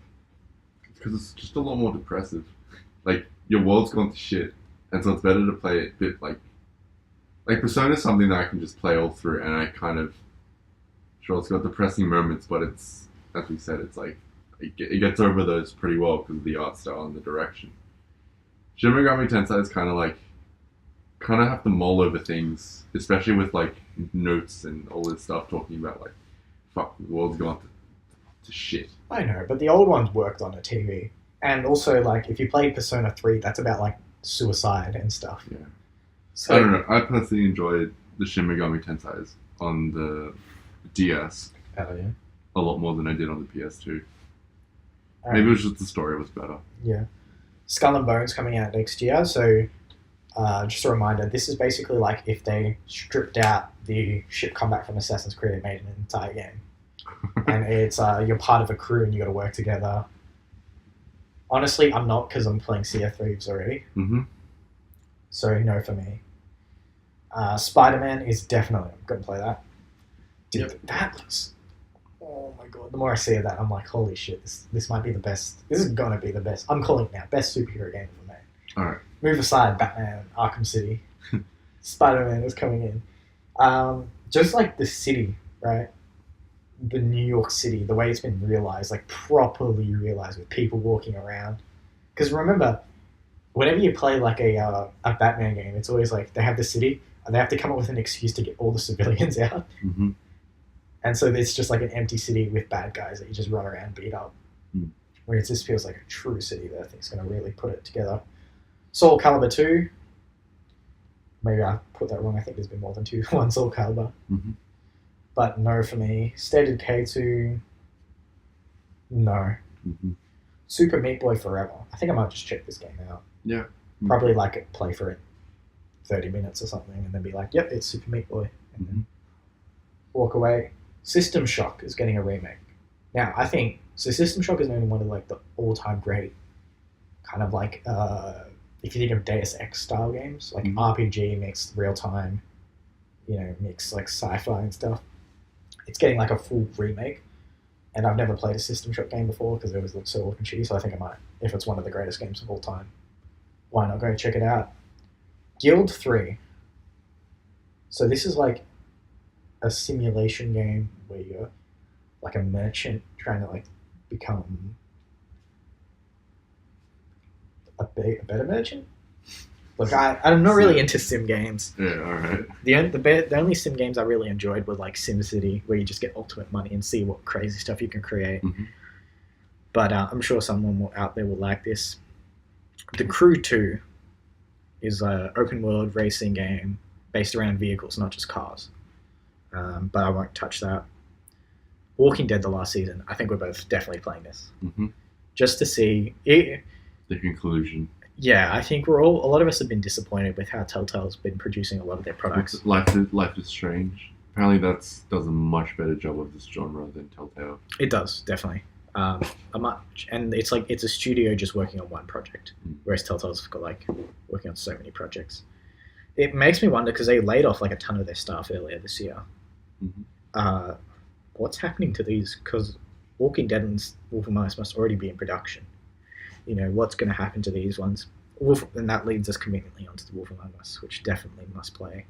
Because it's just a lot more depressive. Like, your world's gone to shit. And so it's better to play it a bit like Persona's something that I can just play all through and I kind of Sure, it's got depressing moments, but it's, as we said, it's like it gets over those pretty well because of the art style and the direction. Shin Megami Tensei is kind of have to mull over things, especially with like notes and all this stuff talking about like, fuck, the world's gone to shit. I know, but the old ones worked on a TV. And also, like, if you played Persona 3, that's about, like, suicide and stuff. Yeah. So, I don't know. I personally enjoyed the Shin Megami Tensei's on the DS oh, yeah. a lot more than I did on the PS2. All Maybe it right. was just the story was better. Yeah. Skull and Bones coming out next year, so just a reminder, this is basically like if they stripped out the ship combat from Assassin's Creed and made an entire game. And it's you're part of a crew and you got to work together. Honestly, I'm not because I'm playing Sea of Thieves already. Mm-hmm. So no for me. Spider-Man is definitely I'm going to play that. Dude, that looks... Oh my god, the more I see of that, I'm like, holy shit, this might be the best. This is going to be the best. I'm calling it now. Best superhero game for me. Alright. Move aside Batman, Arkham City. Spider-Man is coming in. Just like the city, right? The New York City, the way it's been realized, like properly realized with people walking around. Because remember, whenever you play like a Batman game, it's always like they have the city and they have to come up with an excuse to get all the civilians out. Mm-hmm. And so it's just like an empty city with bad guys that you just run around and beat up. Mm. Whereas this feels like a true city that I think is going to really put it together. Soul Calibur 2. Maybe I put that wrong. I think there's been more than one Soul Calibur. Mm-hmm. But no for me. State of Decay 2. No. Mm-hmm. Super Meat Boy Forever. I think I might just check this game out. Yeah. Probably like it, play for it 30 minutes or something and then be like, yep, it's Super Meat Boy. And then walk away. System Shock is getting a remake. Now, I think... So System Shock is only one of like the all-time great kind of like... if you think of Deus Ex style games, like RPG mixed real-time, mixed like sci-fi and stuff. It's getting like a full remake. And I've never played a System Shock game before because it always looks so looking shitty, so I think I might, if it's one of the greatest games of all time. Why not go check it out? Guild 3. So this is like a simulation game where you're like a merchant trying to like become a better merchant. Look, I'm not really into sim games. Yeah, alright. The only sim games I really enjoyed were like SimCity, where you just get ultimate money and see what crazy stuff you can create. Mm-hmm. But I'm sure someone out there will like this. The Crew 2 is an open world racing game based around vehicles, not just cars. But I won't touch that. Walking Dead the last season, I think we're both definitely playing this. Mm-hmm. Just to see it. The conclusion. Yeah, I think a lot of us have been disappointed with how Telltale's been producing a lot of their products. Life is Strange. Apparently that does a much better job of this genre than Telltale. It does, definitely. And it's like it's a studio just working on one project, whereas Telltale's got like working on so many projects. It makes me wonder because they laid off like a ton of their staff earlier this year. Mm-hmm. What's happening to these? Because Walking Dead and Wolf Among Us must already be in production. What's going to happen to these ones? And that leads us conveniently onto the Wolf Among Us, which definitely must play.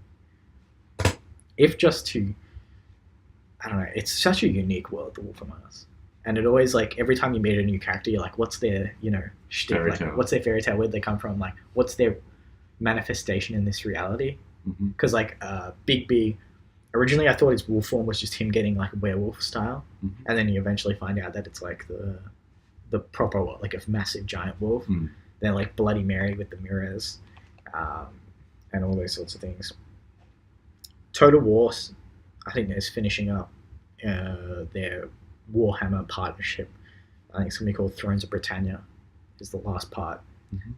If just to, I don't know, it's such a unique world, the Wolf Among Us. And it always, like, every time you meet a new character, you're like, what's their, shtick? Like, what's their fairy tale? Where'd they come from? Like, what's their manifestation in this reality? Because, like, Big B, originally I thought his wolf form was just him getting, like, a werewolf style. Mm-hmm. And then you eventually find out that it's, like, the proper, like, a massive giant wolf. Then, like, Bloody Mary with the mirrors and all those sorts of things. Total War, I think, is finishing up their Warhammer partnership. I think it's going to be called Thrones of Britannia is the last part. Mm-hmm.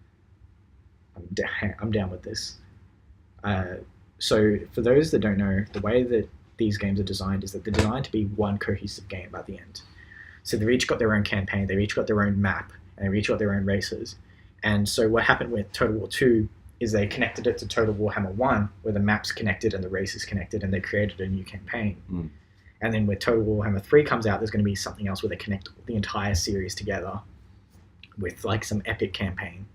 I'm down with this. So for those that don't know, the way that these games are designed is that they're designed to be one cohesive game by the end. So they've each got their own campaign, they've each got their own map, and they've each got their own races. And so what happened with Total War 2 is they connected it to Total Warhammer 1, where the map's connected and the race is connected, and they created a new campaign. And then when Total Warhammer 3 comes out, there's going to be something else where they connect the entire series together with like some epic campaign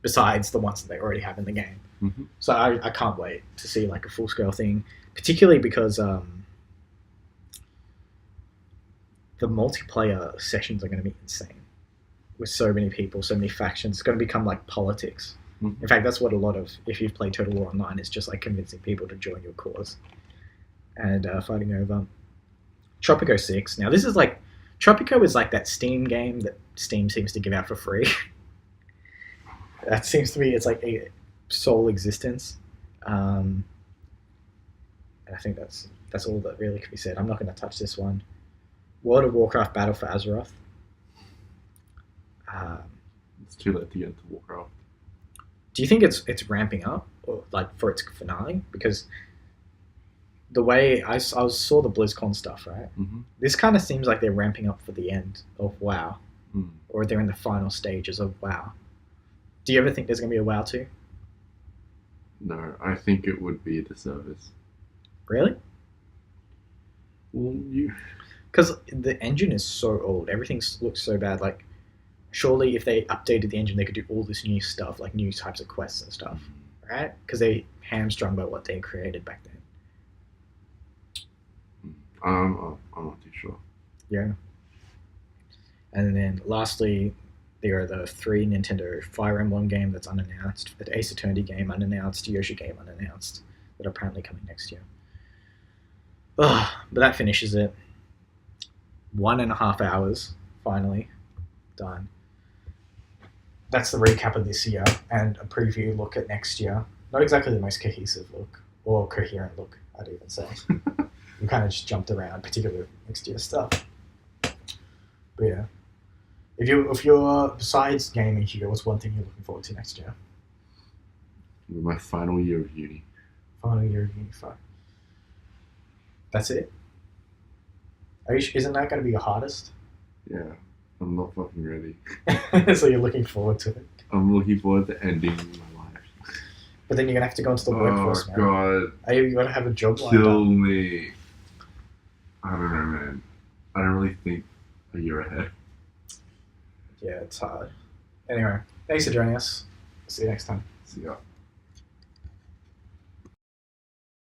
besides the ones that they already have in the game. Mm-hmm. So I can't wait to see like a full-scale thing, particularly because the multiplayer sessions are going to be insane. With so many people, so many factions, it's going to become like politics. Mm-hmm. In fact, that's what a lot of, if you've played Total War Online, it's just like convincing people to join your cause and fighting over. Tropico 6. Now, this is like, Tropico is like that Steam game that Steam seems to give out for free. That seems to be, it's like a sole existence. And I think that's all that really can be said. I'm not going to touch this one. World of Warcraft Battle for Azeroth. It's too late to get into Warcraft. Do you think it's ramping up, or like for its finale? Because the way I saw the BlizzCon stuff, right? Mm-hmm. This kind of seems like they're ramping up for the end of WoW, Mm. or they're in the final stages of WoW. Do you ever think there's going to be a WoW 2? No, I think it would be a disservice. Really? Well, Because the engine is so old. Everything looks so bad. Like, surely if they updated the engine, they could do all this new stuff, like new types of quests and stuff, right? Because they hamstrung by what they created back then. I'm not too sure. Yeah. And then lastly, there are the 3 Nintendo Fire Emblem game that's unannounced, the Ace Attorney game unannounced, Yoshi game unannounced, that are apparently coming next year. Ugh, but that finishes it. 1.5 hours, finally, done. That's the recap of this year and a preview look at next year. Not exactly the most cohesive look, or coherent look, I'd even say. We kind of just jumped around, particularly next year stuff. But yeah. If you're besides gaming, Hugo, what's one thing you're looking forward to next year? My final year of uni. Final year of uni, fine. That's it? Isn't that going to be your hardest? Yeah, I'm not fucking ready. So you're looking forward to it. I'm looking forward to ending my life. But then you're going to have to go into the workforce, man. Oh, God. You got to have a job lined up. Kill me. I don't know, man. I don't really think a year ahead. Yeah, it's hard. Anyway, thanks for joining us. See you next time. See ya.